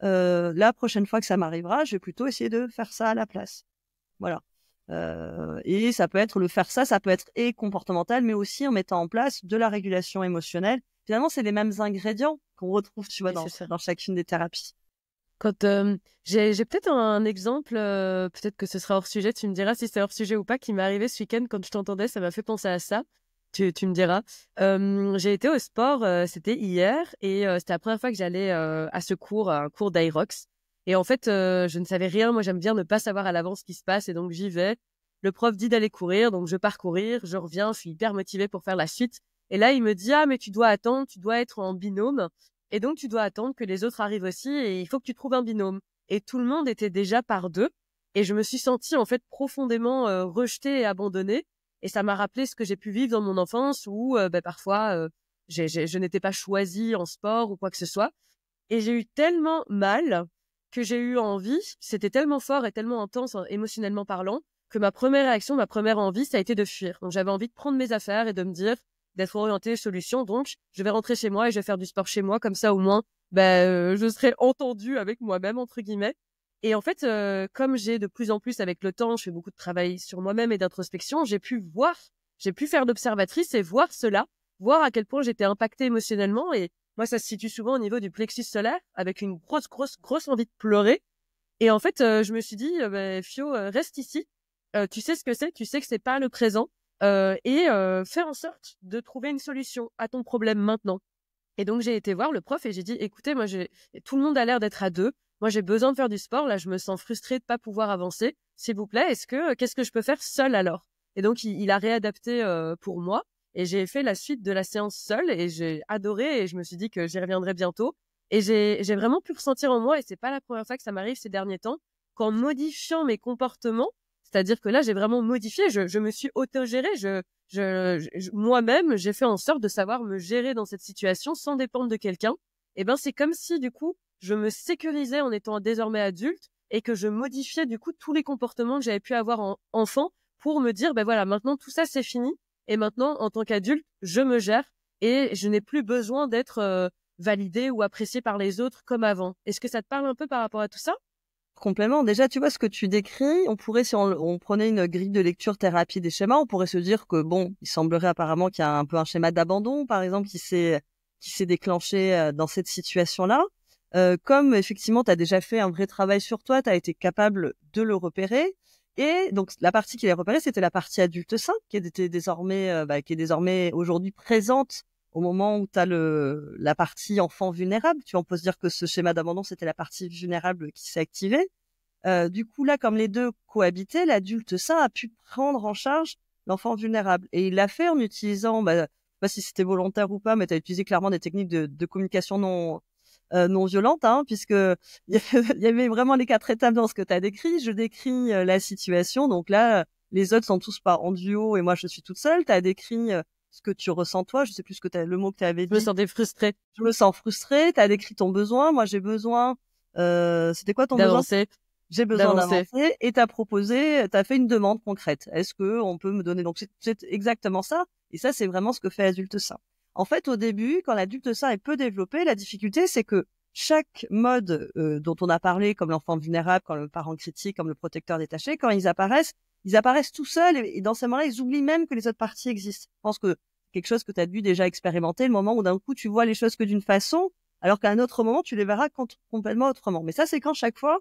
La prochaine fois que ça m'arrivera, je vais plutôt essayer de faire ça à la place. Voilà. Et ça peut être ça peut être et comportemental, mais aussi en mettant en place de la régulation émotionnelle. Finalement, c'est les mêmes ingrédients qu'on retrouve, tu vois, dans chacune des thérapies. Quand j'ai peut-être un exemple, peut-être que ce sera hors sujet, tu me diras si c'est hors sujet ou pas, qui m'est arrivé ce week-end quand je t'entendais, ça m'a fait penser à ça. Tu me diras. J'ai été au sport, c'était hier, et c'était la première fois que j'allais à ce cours, un cours d'Aerox. Et en fait, je ne savais rien. Moi, j'aime bien ne pas savoir à l'avance ce qui se passe, et donc j'y vais. Le prof dit d'aller courir, donc je pars courir, je reviens, je suis hyper motivée pour faire la suite. Et là, il me dit, ah, mais tu dois attendre, tu dois être en binôme. Et donc, tu dois attendre que les autres arrivent aussi, et il faut que tu trouves un binôme. Et tout le monde était déjà par deux. Et je me suis sentie, en fait, profondément rejetée et abandonnée. Et ça m'a rappelé ce que j'ai pu vivre dans mon enfance où parfois je n'étais pas choisie en sport ou quoi que ce soit. Et j'ai eu tellement mal que j'ai eu envie, c'était tellement fort et tellement intense émotionnellement parlant, que ma première réaction, ma première envie, ça a été de fuir. Donc j'avais envie de prendre mes affaires et de me dire, d'être orientée solution. Donc je vais rentrer chez moi et je vais faire du sport chez moi, comme ça au moins, je serai entendue avec moi-même, entre guillemets. Et en fait, comme j'ai de plus en plus avec le temps, je fais beaucoup de travail sur moi-même et d'introspection, j'ai pu faire d'observatrice et voir cela, voir à quel point j'étais impactée émotionnellement. Et moi, ça se situe souvent au niveau du plexus solaire, avec une grosse envie de pleurer. Et en fait, je me suis dit, Fio, reste ici. Tu sais ce que c'est, tu sais que c'est pas le présent. Et fais en sorte de trouver une solution à ton problème maintenant. Et donc, j'ai été voir le prof et j'ai dit, écoutez, tout le monde a l'air d'être à deux. Moi, j'ai besoin de faire du sport. Là, je me sens frustrée de pas pouvoir avancer. S'il vous plaît, qu'est-ce que je peux faire seule alors? Et donc, il a réadapté pour moi. Et j'ai fait la suite de la séance seule et j'ai adoré et je me suis dit que j'y reviendrai bientôt. Et j'ai vraiment pu ressentir en moi, et c'est pas la première fois que ça m'arrive ces derniers temps, qu'en modifiant mes comportements, c'est-à-dire que là, j'ai vraiment modifié, je me suis autogérée, moi-même, j'ai fait en sorte de savoir me gérer dans cette situation sans dépendre de quelqu'un. Et c'est comme si, du coup, je me sécurisais en étant désormais adulte et que je modifiais, du coup, tous les comportements que j'avais pu avoir en enfant pour me dire, voilà, maintenant, tout ça, c'est fini. Et maintenant, en tant qu'adulte, je me gère et je n'ai plus besoin d'être validée ou appréciée par les autres comme avant. Est-ce que ça te parle un peu par rapport à tout ça? Complètement. Déjà, tu vois, ce que tu décris, on pourrait, si on prenait une grille de lecture thérapie des schémas, on pourrait se dire que, bon, il semblerait apparemment qu'il y a un peu un schéma d'abandon, par exemple, qui s'est déclenché dans cette situation-là. Comme, effectivement, tu as déjà fait un vrai travail sur toi, tu as été capable de le repérer. Et donc, la partie qu'il a repérée, c'était la partie adulte sain, qui est désormais aujourd'hui présente au moment où tu as la partie enfant vulnérable. Tu vois, on peut se dire que ce schéma d'abandon, c'était la partie vulnérable qui s'est activée. Du coup, là, comme les deux cohabitaient, l'adulte sain a pu prendre en charge l'enfant vulnérable. Et il l'a fait en utilisant, je sais pas si c'était volontaire ou pas, mais tu as utilisé clairement des techniques de communication non violente, hein, puisque il y avait vraiment les 4 étapes dans ce que tu as décrit. Je décris la situation. Donc là, les autres sont tous pas en duo et moi, je suis toute seule. Tu as décrit ce que tu ressens toi, je sais plus le mot que tu avais dit. Je me sentais frustrée. Je me sens frustrée, tu as décrit ton besoin, moi j'ai besoin c'était quoi ton besoin? D'avancer. J'ai besoin d'avancer et tu as fait une demande concrète. Est-ce que on peut me donner, donc c'est exactement ça, et ça c'est vraiment ce que fait l'adulte sain. En fait, au début, quand l'adulte sain est peu développé, la difficulté c'est que chaque mode dont on a parlé, comme l'enfant vulnérable, comme le parent critique, comme le protecteur détaché, quand ils apparaissent tout seuls, et dans ces moments-là, ils oublient même que les autres parties existent. Je pense que quelque chose que tu as dû déjà expérimenter, le moment où d'un coup tu vois les choses que d'une façon, alors qu'à un autre moment tu les verras complètement autrement. Mais ça, c'est quand chaque fois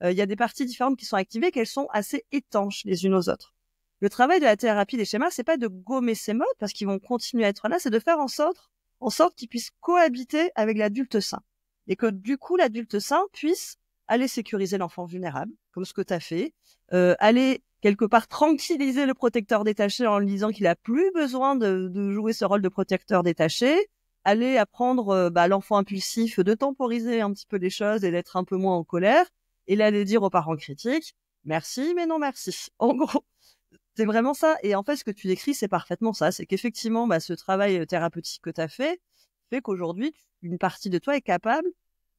il y a des parties différentes qui sont activées, qu'elles sont assez étanches les unes aux autres. Le travail de la thérapie des schémas, c'est pas de gommer ces modes parce qu'ils vont continuer à être là, c'est de faire en sorte qu'ils puissent cohabiter avec l'adulte sain. Et que du coup, l'adulte sain puisse aller sécuriser l'enfant vulnérable, comme ce que tu as fait, aller quelque part tranquilliser le protecteur détaché en lui disant qu'il a plus besoin de jouer ce rôle de protecteur détaché, aller apprendre l'enfant impulsif de temporiser un petit peu les choses et d'être un peu moins en colère, et là aller dire aux parents critiques merci mais non merci. En gros, c'est vraiment ça. Et en fait, ce que tu décris, c'est parfaitement ça. C'est qu'effectivement, ce travail thérapeutique que tu as fait qu'aujourd'hui, une partie de toi est capable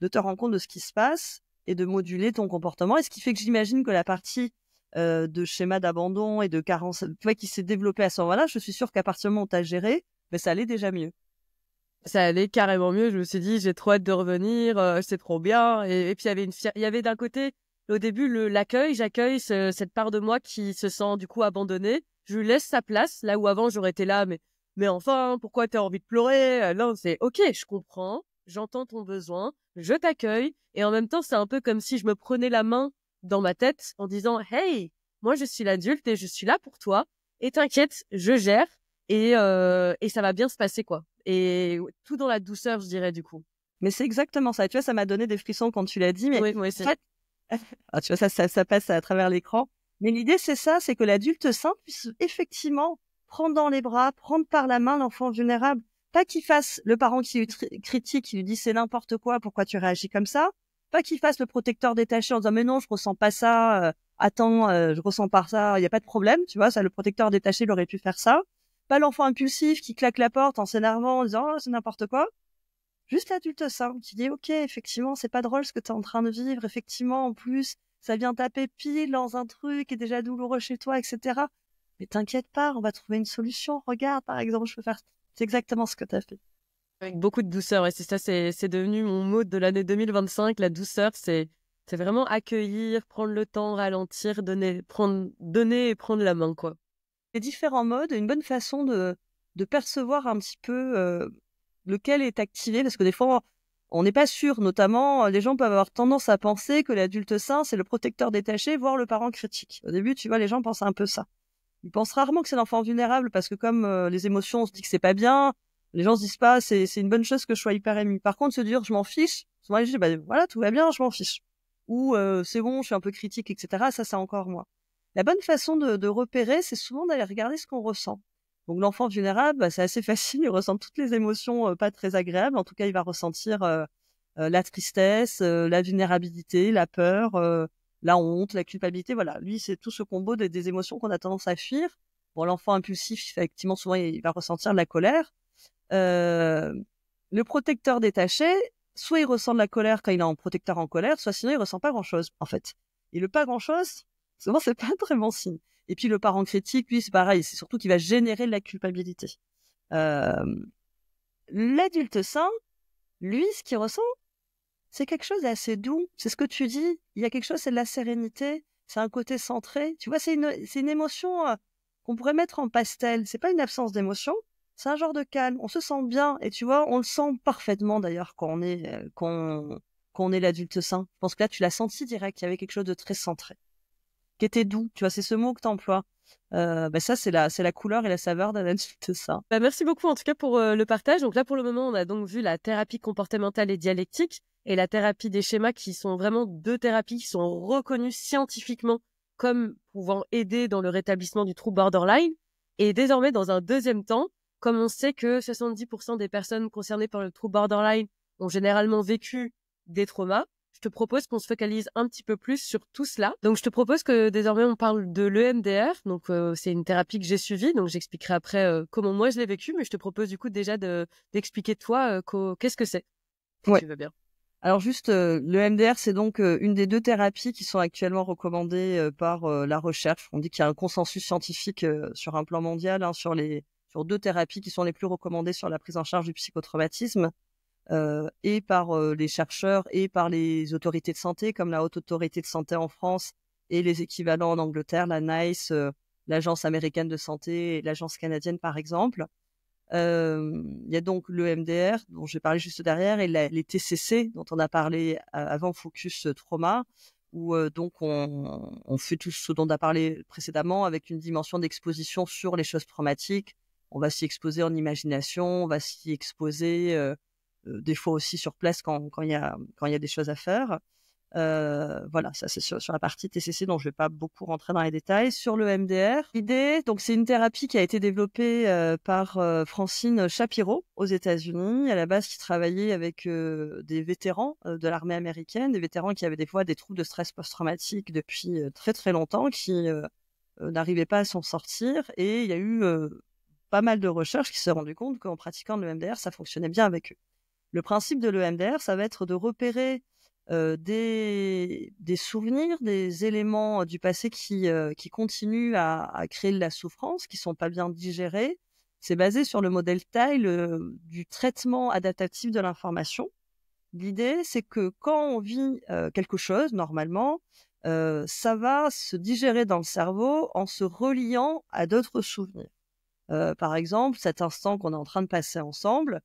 de te rendre compte de ce qui se passe et de moduler ton comportement. Et ce qui fait que j'imagine que la partie de schéma d'abandon et de carence, tu vois, qui s'est développée à ce moment-là, je suis sûre qu'à partir du moment où tu as géré, ça allait déjà mieux. Ça allait carrément mieux. Je me suis dit, j'ai trop hâte de revenir, c'est trop bien. Et puis, il y avait d'un côté, au début, j'accueille cette part de moi qui se sent du coup abandonnée. Je lui laisse sa place, là où avant, j'aurais été là, mais enfin, pourquoi t'as envie de pleurer? Non, c'est ok, je comprends, j'entends ton besoin, je t'accueille. Et en même temps, c'est un peu comme si je me prenais la main dans ma tête en disant, hey, moi, je suis l'adulte et je suis là pour toi. Et t'inquiète, je gère et ça va bien se passer, quoi. Et tout dans la douceur, je dirais, du coup. Mais c'est exactement ça. Tu vois, ça m'a donné des frissons quand tu l'as dit. Mais oui, moi aussi. En fait, tu vois, ça passe à travers l'écran. Mais l'idée, c'est ça, c'est que l'adulte sain puisse effectivement prendre dans les bras, prendre par la main l'enfant vulnérable. Pas qu'il fasse le parent qui critique, qui lui dit c'est n'importe quoi, pourquoi tu réagis comme ça. Pas qu'il fasse le protecteur détaché en disant mais non, je ressens pas ça, attends, je ressens pas ça, il y a pas de problème, tu vois, ça, le protecteur détaché, il aurait pu faire ça. Pas l'enfant impulsif qui claque la porte en s'énervant, en disant oh, c'est n'importe quoi. Juste l'adulte sain qui dit ok, effectivement, c'est pas drôle ce que tu es en train de vivre, effectivement, en plus, ça vient taper pile dans un truc qui est déjà douloureux chez toi, etc. Mais t'inquiète pas, on va trouver une solution. Regarde, par exemple, je peux faire, c'est exactement ce que tu as fait. Avec beaucoup de douceur, et c'est ça, c'est devenu mon mot de l'année 2025. La douceur, c'est vraiment accueillir, prendre le temps, ralentir, donner et prendre la main, quoi. Les différents modes, une bonne façon de percevoir un petit peu lequel est activé, parce que des fois, on n'est pas sûr. Notamment, les gens peuvent avoir tendance à penser que l'adulte sain, c'est le protecteur détaché, voire le parent critique. Au début, tu vois, les gens pensent un peu ça. Ils pensent rarement que c'est l'enfant vulnérable, parce que comme les émotions, on se dit que c'est pas bien, les gens se disent pas, c'est une bonne chose que je sois hyper ému. Par contre, se dire, je m'en fiche, souvent, je dis, bah voilà, tout va bien, je m'en fiche. Ou c'est bon, je suis un peu critique, etc. Ça, c'est encore moi. La bonne façon de repérer, c'est souvent d'aller regarder ce qu'on ressent. Donc l'enfant vulnérable, bah, c'est assez facile, il ressent toutes les émotions pas très agréables. En tout cas, il va ressentir la tristesse, la vulnérabilité, la peur, la honte, la culpabilité. Voilà, lui, c'est tout ce combo des émotions qu'on a tendance à fuir. Bon, l'enfant impulsif, effectivement, souvent, il va ressentir de la colère. Le protecteur détaché, soit il ressent de la colère quand il est en protecteur en colère, soit sinon il ressent pas grand-chose, en fait. Et le pas grand-chose, souvent, c'est pas un très bon signe. Et puis, le parent critique, lui, c'est pareil. C'est surtout qu'il va générer de la culpabilité. L'adulte sain, lui, ce qu'il ressent, c'est quelque chose d'assez doux. C'est ce que tu dis. Il y a quelque chose, c'est de la sérénité. C'est un côté centré. Tu vois, c'est une émotion qu'on pourrait mettre en pastel. C'est pas une absence d'émotion. C'est un genre de calme. On se sent bien. Et tu vois, on le sent parfaitement, d'ailleurs, quand on est l'adulte sain. Je pense que là, tu l'as senti direct. Il y avait quelque chose de très centré, qui était doux. Tu vois, c'est ce mot que tu emploies. Ça, c'est la couleur et la saveur d'un adulte sain. Bah, merci beaucoup en tout cas pour le partage. Donc là, pour le moment, on a donc vu la thérapie comportementale et dialectique et la thérapie des schémas, qui sont vraiment deux thérapies qui sont reconnues scientifiquement comme pouvant aider dans le rétablissement du trouble borderline. Et désormais, dans un deuxième temps, comme on sait que 70% des personnes concernées par le trouble borderline ont généralement vécu des traumas, je te propose qu'on se focalise un petit peu plus sur tout cela. Donc, je te propose que désormais, on parle de l'EMDR. Donc, c'est une thérapie que j'ai suivie. Donc, j'expliquerai après comment moi, je l'ai vécu. Mais je te propose du coup déjà d'expliquer toi qu'est-ce que c'est, si Ouais. tu veux bien. Alors juste, l'EMDR, c'est donc une des deux thérapies qui sont actuellement recommandées par la recherche. On dit qu'il y a un consensus scientifique sur un plan mondial sur deux thérapies qui sont les plus recommandées sur la prise en charge du psychotraumatisme. Et par les chercheurs et par les autorités de santé, comme la Haute Autorité de Santé en France et les équivalents en Angleterre, la NICE, l'Agence américaine de santé et l'Agence canadienne, par exemple. Il y a donc le MDR, dont j'ai parlé juste derrière, et les TCC, dont on a parlé avant Focus Trauma, où donc on fait tout ce dont on a parlé précédemment, avec une dimension d'exposition sur les choses traumatiques. On va s'y exposer en imagination, on va s'y exposer des fois aussi sur place quand il y a des choses à faire. Voilà, ça c'est sur la partie TCC dont je vais pas beaucoup rentrer dans les détails. Sur le MDR, l'idée, donc c'est une thérapie qui a été développée par Francine Shapiro aux États-Unis, à la base qui travaillait avec des vétérans de l'armée américaine, des vétérans qui avaient des fois des troubles de stress post-traumatique depuis très très longtemps, qui n'arrivaient pas à s'en sortir, et il y a eu pas mal de recherches qui se sont rendues compte qu'en pratiquant le MDR, ça fonctionnait bien avec eux. Le principe de l'EMDR, ça va être de repérer des souvenirs, des éléments du passé qui continuent à créer de la souffrance, qui sont pas bien digérés. C'est basé sur le modèle Tile du traitement adaptatif de l'information. L'idée, c'est que quand on vit quelque chose, normalement, ça va se digérer dans le cerveau en se reliant à d'autres souvenirs. Par exemple, cet instant qu'on est en train de passer ensemble,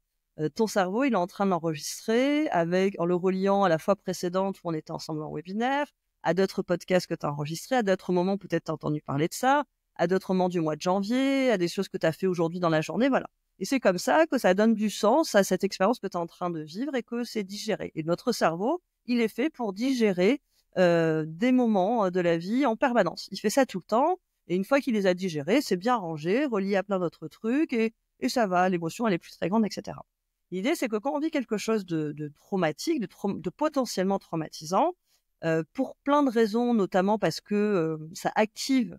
ton cerveau, il est en train de l'enregistrer en le reliant à la fois précédente où on était ensemble en webinaire, à d'autres podcasts que tu as enregistrés, à d'autres moments peut-être tu as entendu parler de ça, à d'autres moments du mois de janvier, à des choses que tu as fait aujourd'hui dans la journée, voilà. Et c'est comme ça que ça donne du sens à cette expérience que tu es en train de vivre et que c'est digéré. Et notre cerveau, il est fait pour digérer des moments de la vie en permanence. Il fait ça tout le temps. Et une fois qu'il les a digérés, c'est bien rangé, relié à plein d'autres trucs, et ça va, l'émotion, elle est plus très grande, etc. L'idée, c'est que quand on vit quelque chose de traumatique, de potentiellement traumatisant, pour plein de raisons, notamment parce que ça active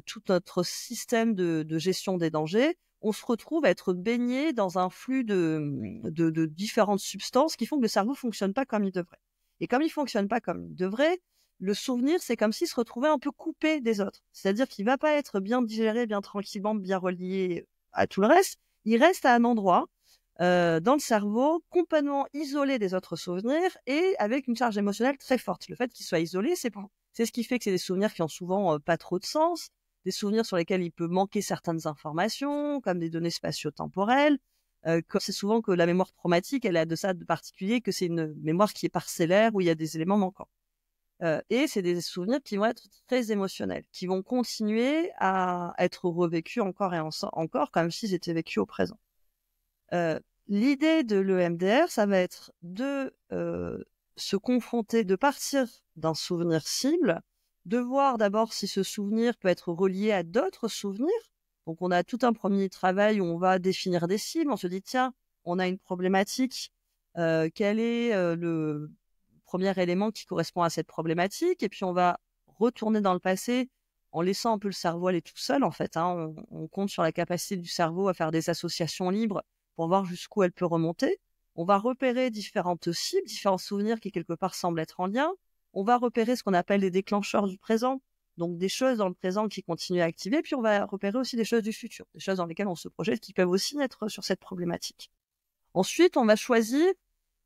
tout notre système de gestion des dangers. On se retrouve à être baigné dans un flux de différentes substances qui font que le cerveau fonctionne pas comme il devrait. Et comme il fonctionne pas comme il devrait, le souvenir, c'est comme s'il se retrouvait un peu coupé des autres. C'est-à-dire qu'il va pas être bien digéré, bien tranquillement, bien relié à tout le reste. Il reste à un endroit dans le cerveau, complètement isolé des autres souvenirs et avec une charge émotionnelle très forte. Le fait qu'il soit isolé, c'est ce qui fait que c'est des souvenirs qui ont souvent pas trop de sens, des souvenirs sur lesquels il peut manquer certaines informations, comme des données spatio-temporelles. C'est souvent que la mémoire traumatique, elle a de ça de particulier, que c'est une mémoire qui est parcellaire, où il y a des éléments manquants. Et c'est des souvenirs qui vont être très émotionnels, qui vont continuer à être revécus encore et encore, comme s'ils étaient vécus au présent. L'idée de l'EMDR, ça va être de se confronter, de partir d'un souvenir cible, de voir d'abord si ce souvenir peut être relié à d'autres souvenirs. Donc on a tout un premier travail où on va définir des cibles, on se dit tiens, on a une problématique, quel est le premier élément qui correspond à cette problématique, et puis on va retourner dans le passé en laissant un peu le cerveau aller tout seul en fait. On compte sur la capacité du cerveau à faire des associations libres pour voir jusqu'où elle peut remonter. On va repérer différentes cibles, différents souvenirs qui quelque part semblent être en lien. On va repérer ce qu'on appelle les déclencheurs du présent, donc des choses dans le présent qui continuent à activer, puis on va repérer aussi des choses du futur, des choses dans lesquelles on se projette qui peuvent aussi être sur cette problématique. Ensuite, on va choisir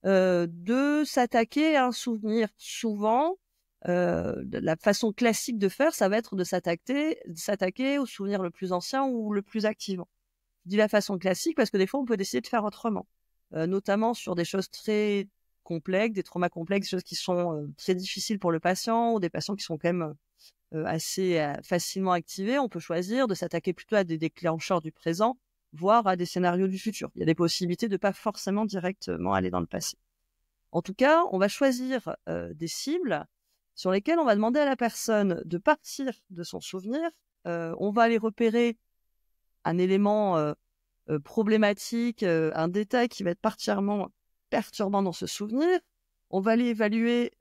de s'attaquer à un souvenir. Souvent, la façon classique de faire, ça va être de s'attaquer au souvenir le plus ancien ou le plus activant. Je dis la façon classique parce que des fois, on peut décider de faire autrement, notamment sur des choses très complexes, des traumas complexes, des choses qui sont très difficiles pour le patient ou des patients qui sont quand même assez facilement activés. On peut choisir de s'attaquer plutôt à des déclencheurs du présent, voire à des scénarios du futur. Il y a des possibilités de ne pas forcément directement aller dans le passé. En tout cas, on va choisir des cibles sur lesquelles on va demander à la personne de partir de son souvenir. On va aller repérer un élément problématique, un détail qui va être particulièrement perturbant dans ce souvenir. On va aller évaluer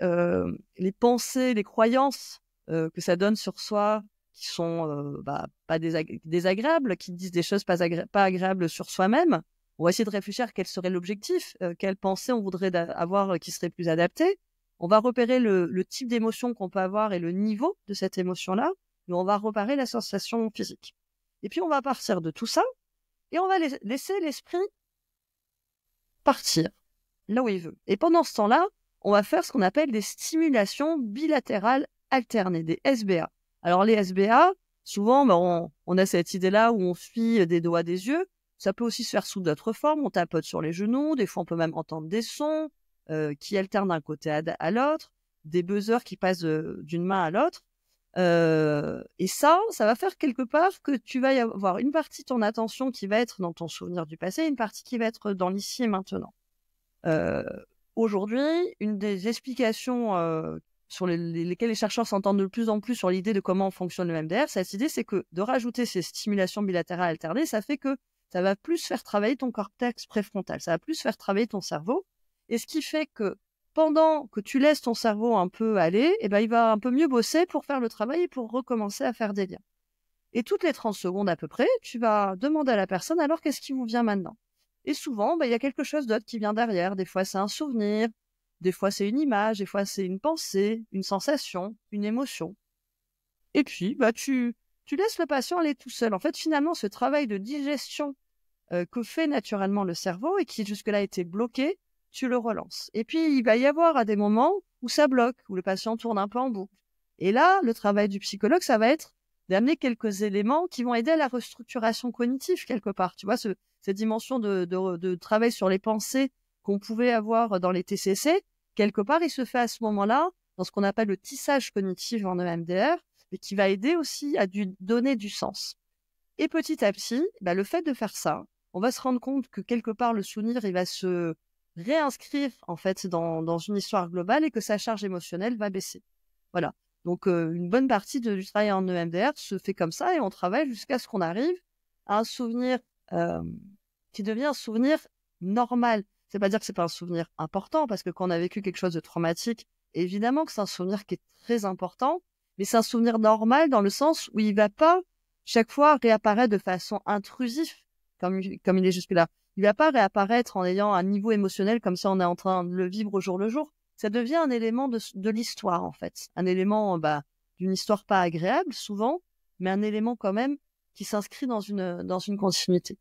les pensées, les croyances que ça donne sur soi, qui sont pas désagréables, qui disent des choses pas agréables sur soi-même. On va essayer de réfléchir à quel serait l'objectif, quelle pensée on voudrait avoir qui serait plus adaptée. On va repérer le type d'émotion qu'on peut avoir et le niveau de cette émotion-là, et on va repérer la sensation physique. Et puis on va partir de tout ça, et on va laisser l'esprit partir là où il veut. Et pendant ce temps-là, on va faire ce qu'on appelle des stimulations bilatérales alternées, des SBA. Alors les SBA, souvent, on a cette idée-là où on suit des doigts des yeux. Ça peut aussi se faire sous d'autres formes. On tapote sur les genoux. Des fois, on peut même entendre des sons qui alternent d'un côté à l'autre, des buzzers qui passent d'une main à l'autre. Et ça va faire quelque part que tu vas y avoir une partie de ton attention qui va être dans ton souvenir du passé, une partie qui va être dans l'ici et maintenant. Aujourd'hui, une des explications sur lesquelles les chercheurs s'entendent de plus en plus sur l'idée de comment fonctionne le MDR, cette idée, c'est que de rajouter ces stimulations bilatérales alternées, ça fait que ça va plus faire travailler ton cortex préfrontal, ça va plus faire travailler ton cerveau, et ce qui fait que pendant que tu laisses ton cerveau un peu aller, il va un peu mieux bosser pour faire le travail et pour recommencer à faire des liens. Et toutes les 30 secondes à peu près, tu vas demander à la personne, alors qu'est-ce qui vous vient maintenant? Et souvent, il y a quelque chose d'autre qui vient derrière. Des fois, c'est un souvenir, des fois, c'est une image, des fois, c'est une pensée, une sensation, une émotion. Et puis, tu laisses le patient aller tout seul. En fait, finalement, ce travail de digestion que fait naturellement le cerveau et qui jusque-là était bloqué, tu le relances. Et puis, il va y avoir à des moments où ça bloque, où le patient tourne un peu en boucle. Et là, le travail du psychologue, ça va être d'amener quelques éléments qui vont aider à la restructuration cognitive quelque part. Tu vois, cette dimension de travail sur les pensées qu'on pouvait avoir dans les TCC, quelque part, il se fait à ce moment-là dans ce qu'on appelle le tissage cognitif en EMDR, et qui va aider aussi à donner du sens. Et petit à petit, le fait de faire ça, on va se rendre compte que quelque part, le souvenir, il va se réinscrire en fait dans une histoire globale et que sa charge émotionnelle va baisser. Voilà. Donc, une bonne partie du travail en EMDR se fait comme ça et on travaille jusqu'à ce qu'on arrive à un souvenir qui devient un souvenir normal. C'est pas dire que c'est pas un souvenir important parce que quand on a vécu quelque chose de traumatique évidemment que c'est un souvenir qui est très important, mais c'est un souvenir normal dans le sens où il va pas chaque fois réapparaître de façon intrusive, comme il est jusque-là. Il va pas réapparaître en ayant un niveau émotionnel comme ça on est en train de le vivre au jour le jour. Ça devient un élément de l'histoire, en fait. Un élément, d'une histoire pas agréable, souvent, mais un élément quand même qui s'inscrit dans une continuité.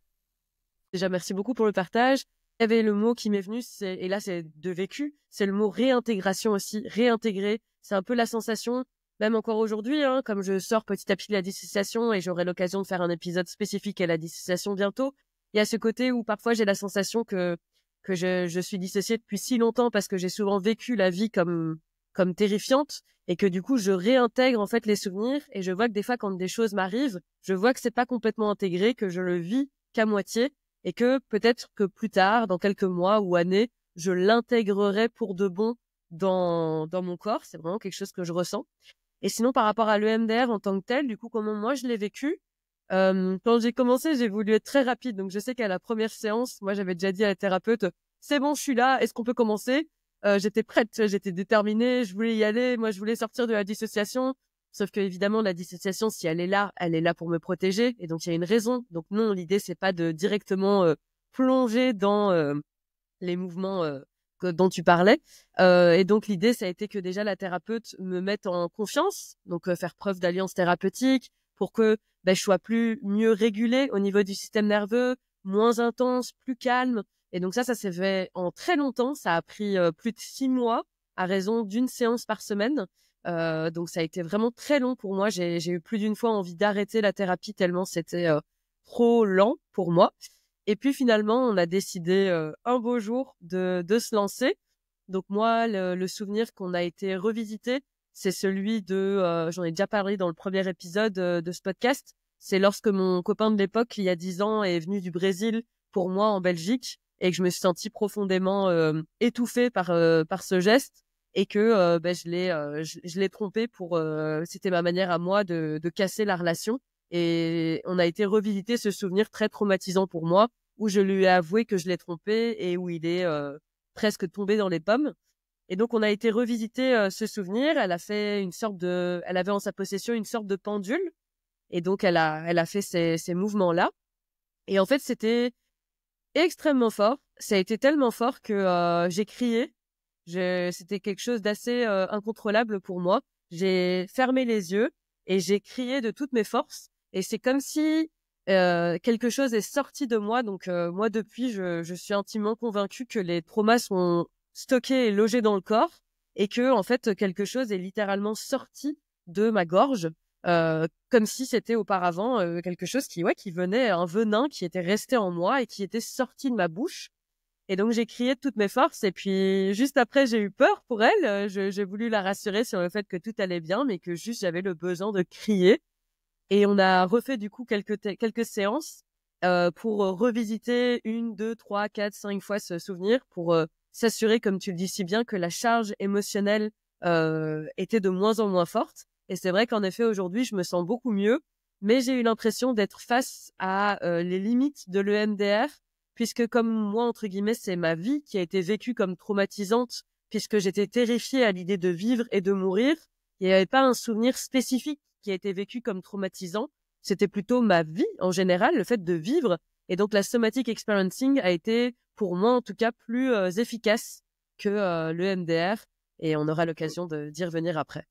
Déjà, merci beaucoup pour le partage. Il y avait le mot qui m'est venu, et là c'est de vécu, c'est le mot réintégration aussi, réintégrer. C'est un peu la sensation, même encore aujourd'hui, comme je sors petit à petit de la dissociation et j'aurai l'occasion de faire un épisode spécifique à la dissociation bientôt. Il y a ce côté où parfois j'ai la sensation que je suis dissociée depuis si longtemps parce que j'ai souvent vécu la vie comme terrifiante et que du coup je réintègre en fait les souvenirs et je vois que des fois quand des choses m'arrivent, je vois que c'est pas complètement intégré, que je le vis qu'à moitié et que peut-être que plus tard, dans quelques mois ou années, je l'intégrerai pour de bon dans mon corps. C'est vraiment quelque chose que je ressens. Et sinon, par rapport à l'EMDR en tant que tel, du coup, comment moi je l'ai vécu, quand j'ai commencé, j'ai voulu être très rapide. Donc, je sais qu'à la première séance, moi, j'avais déjà dit à la thérapeute, c'est bon, je suis là, est-ce qu'on peut commencer? J'étais prête, j'étais déterminée, je voulais y aller. Moi, je voulais sortir de la dissociation. Sauf que, évidemment, la dissociation, si elle est là pour me protéger. Et donc, il y a une raison. Donc, non, l'idée, c'est pas de directement plonger dans les mouvements dont tu parlais. Et donc, l'idée, ça a été que déjà la thérapeute me mette en confiance, donc faire preuve d'alliance thérapeutique pour que je sois mieux régulée au niveau du système nerveux, moins intense, plus calme. Et donc ça s'est fait en très longtemps. Ça a pris plus de 6 mois à raison d'une séance par semaine. Donc ça a été vraiment très long pour moi. J'ai eu plus d'une fois envie d'arrêter la thérapie tellement c'était trop lent pour moi. Et puis finalement, on a décidé un beau jour de se lancer. Donc moi, le souvenir qu'on a été revisité, c'est celui de, j'en ai déjà parlé dans le premier épisode de ce podcast, c'est lorsque mon copain de l'époque, il y a 10 ans, est venu du Brésil pour moi en Belgique et que je me suis sentie profondément étouffée par ce geste et que je l'ai trompé pour c'était ma manière à moi de casser la relation. Et on a été revisiter ce souvenir très traumatisant pour moi, où je lui ai avoué que je l'ai trompé et où il est presque tombé dans les pommes. Et donc, on a été revisiter ce souvenir. Elle avait en sa possession une sorte de pendule. Et donc, elle a fait ces mouvements-là. Et en fait, c'était extrêmement fort. Ça a été tellement fort que j'ai crié. C'était quelque chose d'assez incontrôlable pour moi. J'ai fermé les yeux et j'ai crié de toutes mes forces. Et c'est comme si quelque chose est sorti de moi. Donc moi, depuis, je suis intimement convaincue que les traumas sont stockés et logés dans le corps et que en fait quelque chose est littéralement sorti de ma gorge, comme si c'était auparavant quelque chose qui venait, un venin qui était resté en moi et qui était sorti de ma bouche. Et donc, j'ai crié de toutes mes forces. Et puis, juste après, j'ai eu peur pour elle. J'ai voulu la rassurer sur le fait que tout allait bien, mais que juste j'avais le besoin de crier. Et on a refait du coup quelques séances pour revisiter 1, 2, 3, 4, 5 fois ce souvenir pour s'assurer, comme tu le dis si bien, que la charge émotionnelle était de moins en moins forte. Et c'est vrai qu'en effet, aujourd'hui, je me sens beaucoup mieux, mais j'ai eu l'impression d'être face à les limites de l'EMDR, puisque comme moi, entre guillemets, c'est ma vie qui a été vécue comme traumatisante, puisque j'étais terrifiée à l'idée de vivre et de mourir. Il n'y avait pas un souvenir spécifique qui a été vécu comme traumatisant. C'était plutôt ma vie en général, le fait de vivre. Et donc, la somatic experiencing a été, pour moi en tout cas, plus efficace que l'EMDR. Et on aura l'occasion d'y revenir après.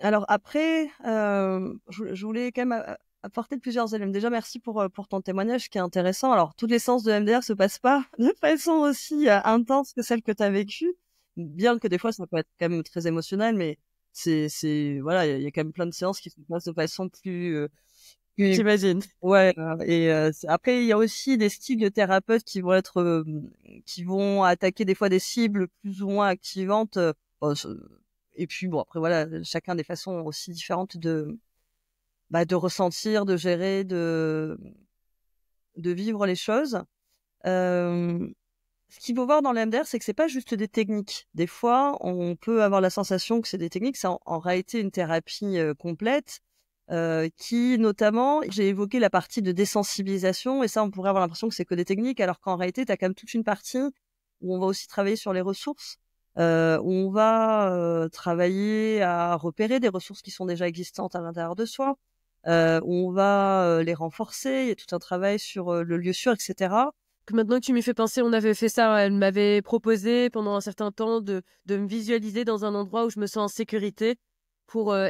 Alors après, je voulais quand même apporter plusieurs éléments. Déjà, merci pour ton témoignage qui est intéressant. Alors, toutes les séances de MDR se passent pas de façon aussi intense que celle que tu as vécue, bien que des fois, ça peut être quand même très émotionnel, mais voilà, il y a quand même plein de séances qui se passent de façon plus J'imagine. Ouais, et après il y a aussi des styles de thérapeutes qui vont être qui vont attaquer des fois des cibles plus ou moins activantes. Et puis bon, après voilà, chacun a des façons aussi différentes de ressentir, de gérer, de vivre les choses. Ce qu'il faut voir dans l'EMDR, c'est que c'est pas juste des techniques. Des fois, on peut avoir la sensation que c'est des techniques, c'est en réalité une thérapie complète. Qui notamment, j'ai évoqué la partie de désensibilisation, et ça on pourrait avoir l'impression que c'est que des techniques, alors qu'en réalité t'as quand même toute une partie où on va aussi travailler sur les ressources, On va travailler à repérer des ressources qui sont déjà existantes à l'intérieur de soi. On va les renforcer. Il y a tout un travail sur le lieu sûr, etc. Maintenant que tu m'y fais penser, on avait fait ça. Elle m'avait proposé pendant un certain temps de me visualiser dans un endroit où je me sens en sécurité.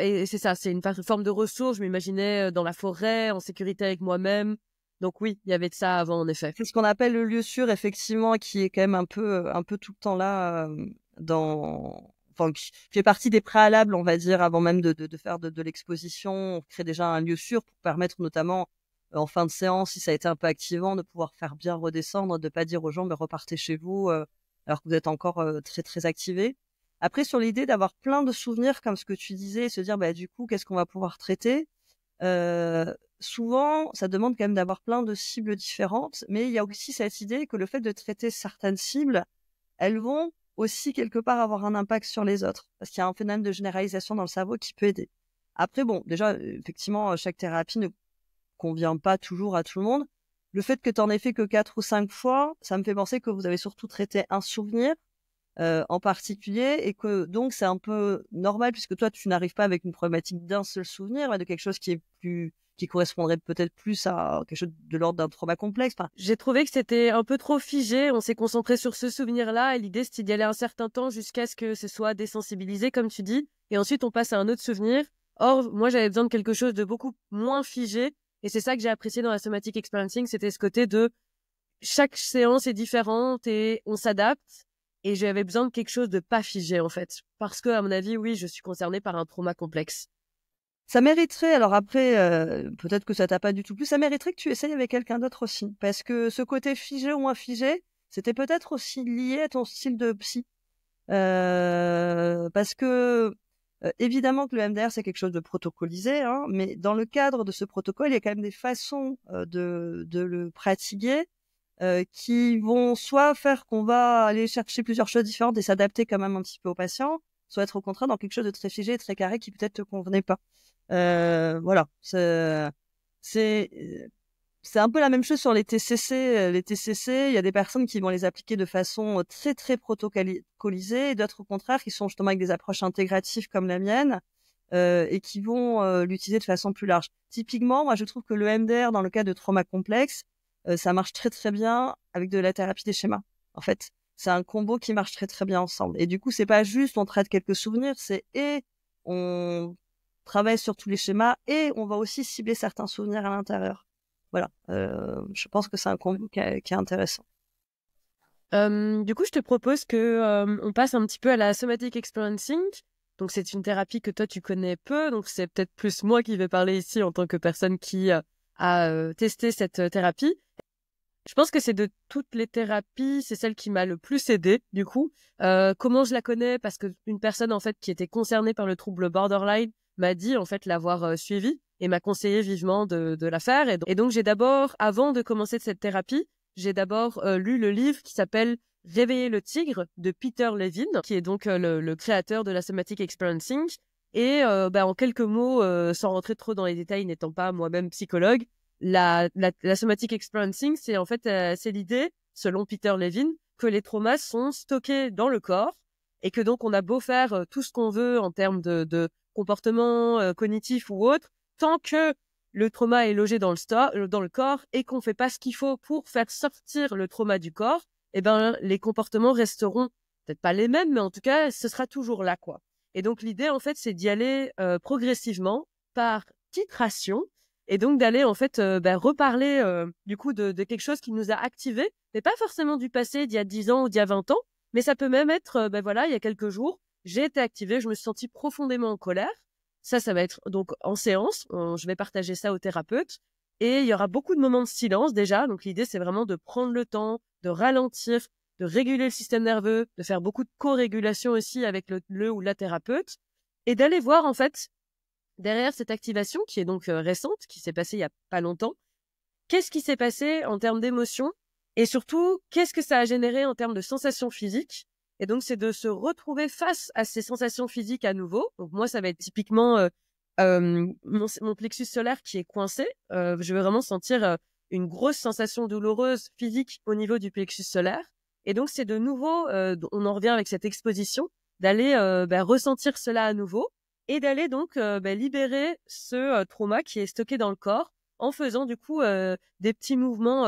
Et c'est ça, c'est une forme de ressource. Je m'imaginais dans la forêt, en sécurité avec moi-même. Donc oui, il y avait de ça avant, en effet. C'est ce qu'on appelle le lieu sûr, effectivement, qui est quand même un peu tout le temps là enfin, qui fait partie des préalables, on va dire, avant même de faire de l'exposition. On crée déjà un lieu sûr pour permettre notamment en fin de séance, si ça a été un peu activant, de pouvoir faire bien redescendre, de pas dire aux gens, mais repartez chez vous, alors que vous êtes encore très, très activés. Après, sur l'idée d'avoir plein de souvenirs, comme ce que tu disais, et se dire, bah, du coup, qu'est-ce qu'on va pouvoir traiter? Souvent, ça demande quand même d'avoir plein de cibles différentes, mais il y a aussi cette idée que le fait de traiter certaines cibles, elles vont aussi quelque part avoir un impact sur les autres, parce qu'il y a un phénomène de généralisation dans le cerveau qui peut aider. Après, bon, déjà, effectivement, chaque thérapie ne convient pas toujours à tout le monde. Le fait que tu en aies fait que 4 ou 5 fois, ça me fait penser que vous avez surtout traité un souvenir en particulier, et que donc c'est un peu normal puisque toi tu n'arrives pas avec une problématique d'un seul souvenir, mais de quelque chose qui correspondrait peut-être plus à quelque chose de l'ordre d'un trauma complexe. Enfin, j'ai trouvé que c'était un peu trop figé. On s'est concentré sur ce souvenir-là et l'idée c'était d'y aller un certain temps jusqu'à ce que ce soit désensibilisé, comme tu dis. Et ensuite on passe à un autre souvenir. Or, moi j'avais besoin de quelque chose de beaucoup moins figé. Et c'est ça que j'ai apprécié dans la somatic experiencing, c'était ce côté de chaque séance est différente et on s'adapte. Et j'avais besoin de quelque chose de pas figé, en fait. Parce que, à mon avis, oui, je suis concernée par un trauma complexe. ça mériterait, alors après, peut-être que ça t'a pas du tout plu, ça mériterait que tu essayes avec quelqu'un d'autre aussi, parce que ce côté figé ou moins figé, c'était peut-être aussi lié à ton style de psy. Parce que évidemment que le MDR c'est quelque chose de protocolisé, hein, mais dans le cadre de ce protocole, il y a quand même des façons de le pratiquer qui vont soit faire qu'on va aller chercher plusieurs choses différentes et s'adapter quand même un petit peu au patient, soit être au contraire dans quelque chose de très figé et très carré qui peut-être te convenait pas. Voilà, c'est c'est un peu la même chose sur les TCC. Les TCC, il y a des personnes qui vont les appliquer de façon très, très protocolisée et d'autres, au contraire, qui sont justement avec des approches intégratives comme la mienne et qui vont l'utiliser de façon plus large. Typiquement, moi, je trouve que le MDR, dans le cas de trauma complexe, ça marche très, très bien avec de la thérapie des schémas. En fait, c'est un combo qui marche très, très bien ensemble. Et du coup, c'est pas juste on traite quelques souvenirs, c'est et on travaille sur tous les schémas et on va aussi cibler certains souvenirs à l'intérieur. Voilà, je pense que c'est un combo qui est intéressant. Du coup, je te propose que on passe un petit peu à la somatic experiencing. Donc, c'est une thérapie que toi, tu connais peu. Donc, c'est peut-être plus moi qui vais parler ici en tant que personne qui a testé cette thérapie. Je pense que c'est de toutes les thérapies, c'est celle qui m'a le plus aidée, du coup. Comment je la connais? Parce que une personne, en fait, qui était concernée par le trouble borderline m'a dit, en fait, l'avoir suivie et m'a conseillé vivement de la faire. Et donc, j'ai d'abord, avant de commencer cette thérapie, j'ai d'abord lu le livre qui s'appelle Réveiller le tigre de Peter Levine, qui est donc le créateur de la somatic experiencing. Et en quelques mots, sans rentrer trop dans les détails, n'étant pas moi-même psychologue, la somatic experiencing, c'est en fait c'est l'idée, selon Peter Levine, que les traumas sont stockés dans le corps et que donc on a beau faire tout ce qu'on veut en termes de comportement cognitif ou autre, tant que le trauma est logé dans le corps et qu'on fait pas ce qu'il faut pour faire sortir le trauma du corps, eh ben les comportements resteront peut-être pas les mêmes, mais en tout cas ce sera toujours là, quoi. Et donc l'idée en fait c'est d'y aller progressivement par titration et donc d'aller en fait reparler du coup de quelque chose qui nous a activés, mais pas forcément du passé d'il y a 10 ans ou d'il y a 20 ans, mais ça peut même être voilà, il y a quelques jours, j'ai été activée, je me suis sentie profondément en colère. Ça va être donc en séance, je vais partager ça au thérapeute et il y aura beaucoup de moments de silence déjà. Donc l'idée c'est vraiment de prendre le temps, de ralentir, de réguler le système nerveux, de faire beaucoup de co-régulation aussi avec le ou la thérapeute et d'aller voir en fait derrière cette activation qui est donc récente, qui s'est passée il y a pas longtemps, qu'est-ce qui s'est passé en termes d'émotions et surtout, qu'est-ce que ça a généré en termes de sensations physiques. Et donc, c'est de se retrouver face à ces sensations physiques à nouveau. Donc, moi, ça va être typiquement mon plexus solaire qui est coincé. Je vais vraiment sentir une grosse sensation douloureuse physique au niveau du plexus solaire. Et donc, c'est de nouveau, on en revient avec cette exposition, d'aller ressentir cela à nouveau et d'aller donc libérer ce trauma qui est stocké dans le corps en faisant du coup des petits mouvements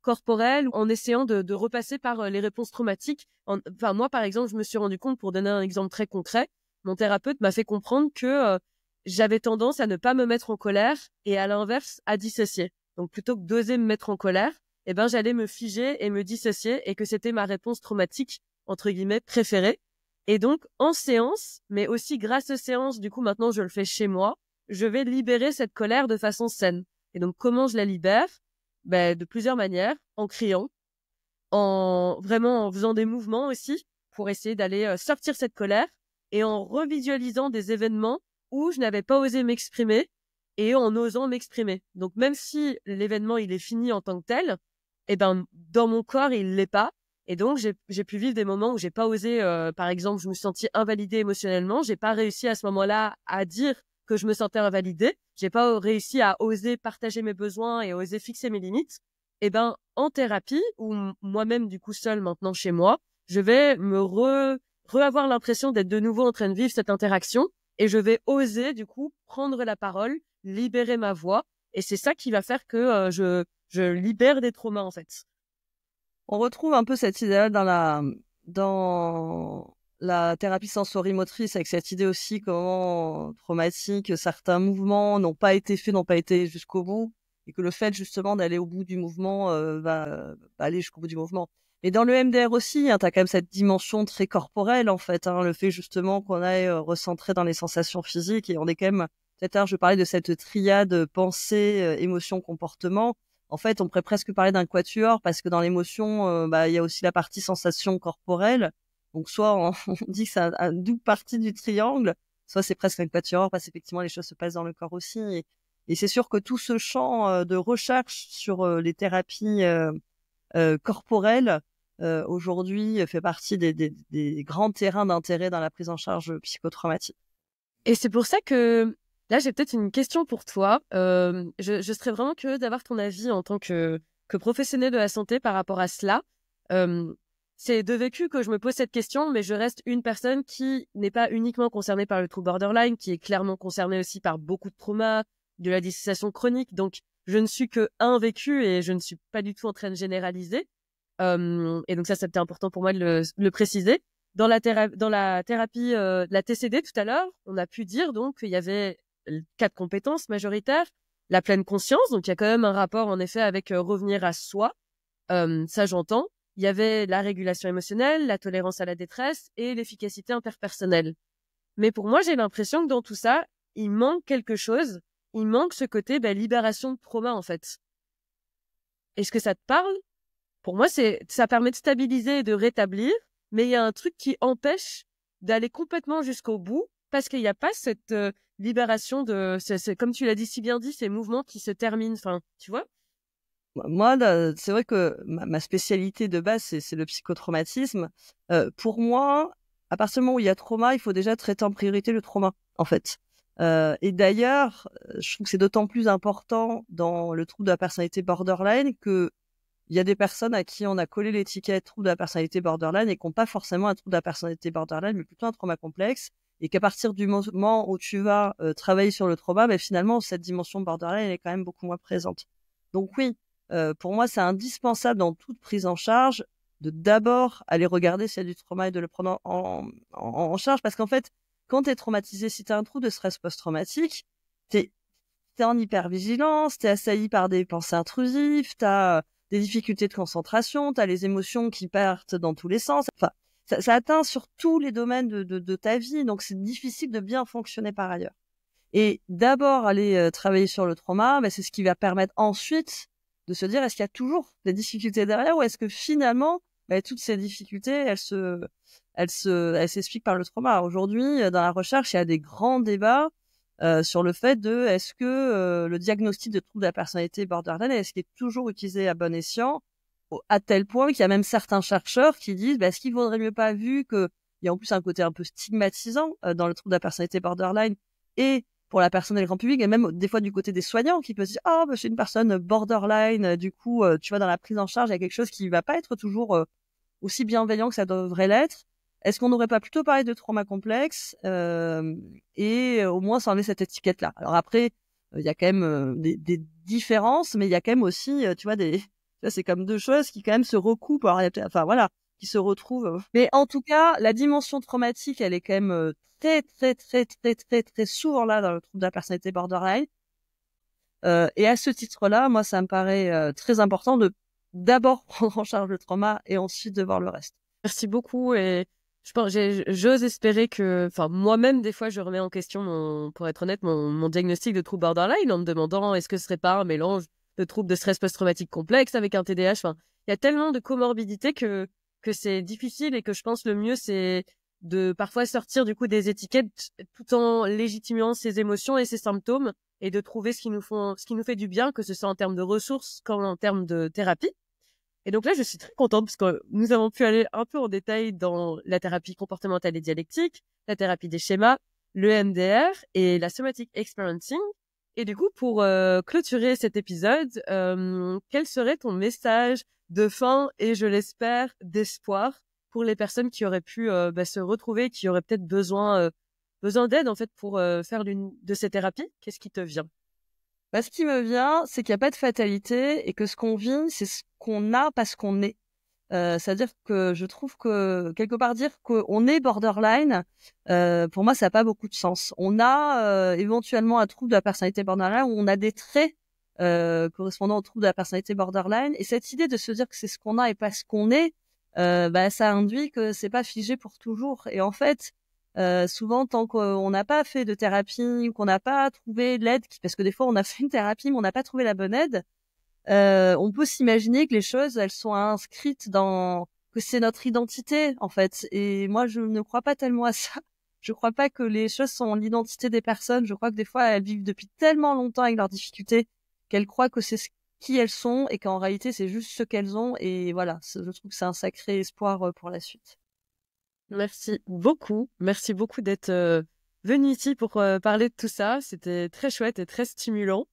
corporels, en essayant de repasser par les réponses traumatiques. Enfin, moi, par exemple, je me suis rendu compte, pour donner un exemple très concret, mon thérapeute m'a fait comprendre que j'avais tendance à ne pas me mettre en colère et à l'inverse, à dissocier. Donc, plutôt que d'oser me mettre en colère, eh ben, j'allais me figer et me dissocier et que c'était ma réponse traumatique, entre guillemets, préférée. Et donc, en séance, mais aussi grâce aux séances, du coup, maintenant, je le fais chez moi, je vais libérer cette colère de façon saine. Et donc, comment je la libère? De plusieurs manières, en criant, vraiment en faisant des mouvements aussi, pour essayer d'aller sortir cette colère, et en revisualisant des événements où je n'avais pas osé m'exprimer, et en osant m'exprimer. Donc, même si l'événement, il est fini en tant que tel, eh ben, dans mon corps, il l'est pas. Et donc, j'ai pu vivre des moments où j'ai pas osé, par exemple, je me suis sentie invalidée émotionnellement. J'ai pas réussi à ce moment-là à dire que je me sentais invalidée. J'ai pas réussi à oser partager mes besoins et oser fixer mes limites. Et ben, en thérapie, ou moi-même, du coup, seule maintenant chez moi, je vais me avoir l'impression d'être de nouveau en train de vivre cette interaction et je vais oser, du coup, prendre la parole, libérer ma voix. Et c'est ça qui va faire que je libère des traumas, en fait. On retrouve un peu cette idée-là dans la thérapie sensorimotrice, avec cette idée aussi comment traumatique certains mouvements n'ont pas été faits, n'ont pas été jusqu'au bout, et que le fait justement d'aller au bout du mouvement va aller jusqu'au bout du mouvement. Et dans le MDR aussi, hein, tu as quand même cette dimension très corporelle en fait, hein, le fait justement qu'on aille recentrer dans les sensations physiques, et on est quand même, peut-être je parlais de cette triade pensée, émotion, comportement. En fait, on pourrait presque parler d'un quatuor parce que dans l'émotion, il y a aussi la partie sensation corporelle. Donc, soit on dit que c'est un double partie du triangle, soit c'est presque un quatuor parce qu'effectivement, les choses se passent dans le corps aussi. Et c'est sûr que tout ce champ de recherche sur les thérapies corporelles, aujourd'hui, fait partie des grands terrains d'intérêt dans la prise en charge psychotraumatique. Et c'est pour ça que là, j'ai peut-être une question pour toi. Je serais vraiment curieuse d'avoir ton avis en tant que professionnel de la santé par rapport à cela. C'est de vécu que je me pose cette question, mais je reste une personne qui n'est pas uniquement concernée par le trouble borderline, qui est clairement concernée aussi par beaucoup de traumas, de la dissociation chronique. Donc, je ne suis que un vécu et je ne suis pas du tout en train de généraliser. Et donc ça, c'était important pour moi de le préciser. Dans la thérapie, la TCD tout à l'heure, on a pu dire donc qu'il y avait 4 compétences majoritaires. La pleine conscience, donc il y a quand même un rapport en effet avec revenir à soi. Ça, j'entends. Il y avait la régulation émotionnelle, la tolérance à la détresse et l'efficacité interpersonnelle. Mais pour moi, j'ai l'impression que dans tout ça, il manque quelque chose. Il manque ce côté libération de trauma, en fait. Est-ce que ça te parle? Pour moi, ça permet de stabiliser et de rétablir, mais il y a un truc qui empêche d'aller complètement jusqu'au bout parce qu'il n'y a pas cette libération comme tu l'as dit si bien dit, ces mouvements qui se terminent. Enfin, tu vois? Moi, c'est vrai que ma spécialité de base, c'est le psychotraumatisme. Pour moi, à partir du moment où il y a trauma, il faut déjà traiter en priorité le trauma, en fait. Et d'ailleurs, je trouve que c'est d'autant plus important dans le trouble de la personnalité borderline que il y a des personnes à qui on a collé l'étiquette trouble de la personnalité borderline et qui n'ont pas forcément un trouble de la personnalité borderline, mais plutôt un trauma complexe. Et qu'à partir du moment où tu vas travailler sur le trauma, finalement, cette dimension borderline elle est quand même beaucoup moins présente. Donc oui, pour moi, c'est indispensable dans toute prise en charge de d'abord aller regarder s'il y a du trauma et de le prendre en charge. Parce qu'en fait, quand tu es traumatisé, si tu as un trouble de stress post-traumatique, t'es en hypervigilance, t'es assailli par des pensées intrusives, t'as des difficultés de concentration, t'as les émotions qui partent dans tous les sens. Enfin, ça atteint sur tous les domaines de ta vie, donc c'est difficile de bien fonctionner par ailleurs. Et d'abord aller travailler sur le trauma, c'est ce qui va permettre ensuite de se dire est-ce qu'il y a toujours des difficultés derrière ou est-ce que finalement toutes ces difficultés elles s'expliquent par le trauma. Aujourd'hui, dans la recherche, il y a des grands débats sur le fait de est-ce que le diagnostic de trouble de la personnalité borderline est-ce qu'il est toujours utilisé à bon escient, à tel point qu'il y a même certains chercheurs qui disent est-ce qu'il vaudrait mieux pas, vu que il y a en plus un côté un peu stigmatisant dans le trouble de la personnalité borderline et pour la personne et le grand public, et même des fois du côté des soignants qui peuvent se dire c'est une personne borderline, du coup tu vois, dans la prise en charge il y a quelque chose qui va pas être toujours aussi bienveillant que ça devrait l'être. Est-ce qu'on n'aurait pas plutôt parlé de trauma complexe et au moins s'enlever cette étiquette-là? Alors après, il y a quand même des différences, mais il y a quand même aussi, tu vois, c'est comme deux choses qui quand même se recoupent. Alors, enfin voilà, qui se retrouvent. Mais en tout cas, la dimension traumatique, elle est quand même très, très, très, très, très, très souvent là dans le trouble de la personnalité borderline. Et à ce titre-là, moi, ça me paraît très important de d'abord prendre en charge le trauma et ensuite de voir le reste. Merci beaucoup et j'ose espérer que, enfin, moi-même, des fois, je remets en question pour être honnête, mon diagnostic de trouble borderline en me demandant est-ce que ce serait pas un mélange de trouble de stress post-traumatique complexe avec un TDAH. Enfin, il y a tellement de comorbidités que c'est difficile et que je pense le mieux, c'est de parfois sortir du coup des étiquettes tout en légitimant ses émotions et ses symptômes et de trouver ce qui nous fait du bien, que ce soit en termes de ressources comme en termes de thérapie. Et donc là, je suis très contente parce que nous avons pu aller un peu en détail dans la thérapie comportementale et dialectique, la thérapie des schémas, le MDR et la somatic experiencing. Et du coup, pour clôturer cet épisode, quel serait ton message de fin et, je l'espère, d'espoir pour les personnes qui auraient pu se retrouver, qui auraient peut-être besoin d'aide en fait pour faire l'une de ces thérapies? Qu'est-ce qui te vient? Bah, ce qui me vient, c'est qu'il n'y a pas de fatalité et que ce qu'on vit, c'est ce qu'on a parce qu'on est. C'est-à-dire que je trouve que quelque part dire qu'on est borderline, pour moi, ça n'a pas beaucoup de sens. On a éventuellement un trouble de la personnalité borderline où on a des traits correspondant au trouble de la personnalité borderline. Et cette idée de se dire que c'est ce qu'on a et pas ce qu'on est, ça induit que c'est pas figé pour toujours. Et en fait, souvent, tant qu'on n'a pas fait de thérapie ou qu'on n'a pas trouvé l'aide, parce que des fois on a fait une thérapie mais on n'a pas trouvé la bonne aide, on peut s'imaginer que les choses, elles sont inscrites que c'est notre identité en fait. Et moi, je ne crois pas tellement à ça. Je crois pas que les choses sont l'identité des personnes. Je crois que des fois, elles vivent depuis tellement longtemps avec leurs difficultés qu'elles croient que c'est qui elles sont et qu'en réalité, c'est juste ce qu'elles ont. Et voilà, je trouve que c'est un sacré espoir pour la suite. Merci beaucoup. Merci beaucoup d'être venu ici pour parler de tout ça. C'était très chouette et très stimulant.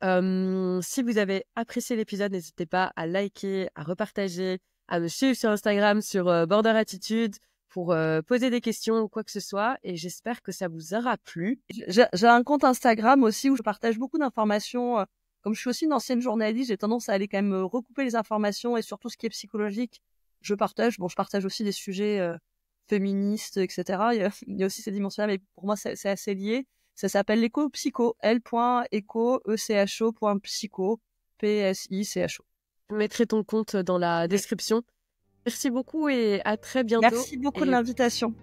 Si vous avez apprécié l'épisode, n'hésitez pas à liker, à repartager, à me suivre sur Instagram sur Border Attitude pour poser des questions ou quoi que ce soit. Et j'espère que ça vous aura plu. J'ai un compte Instagram aussi où je partage beaucoup d'informations. Comme je suis aussi une ancienne journaliste, j'ai tendance à aller quand même recouper les informations et surtout ce qui est psychologique. Je partage aussi des sujets féministes, etc. Il y a aussi ces dimensions-là, mais pour moi, c'est assez lié. Ça s'appelle l'éco-psycho, l.eco.psycho, P-S-I-C-H-O. Je mettrai ton compte dans la description. Merci beaucoup et à très bientôt. Merci beaucoup de l'invitation.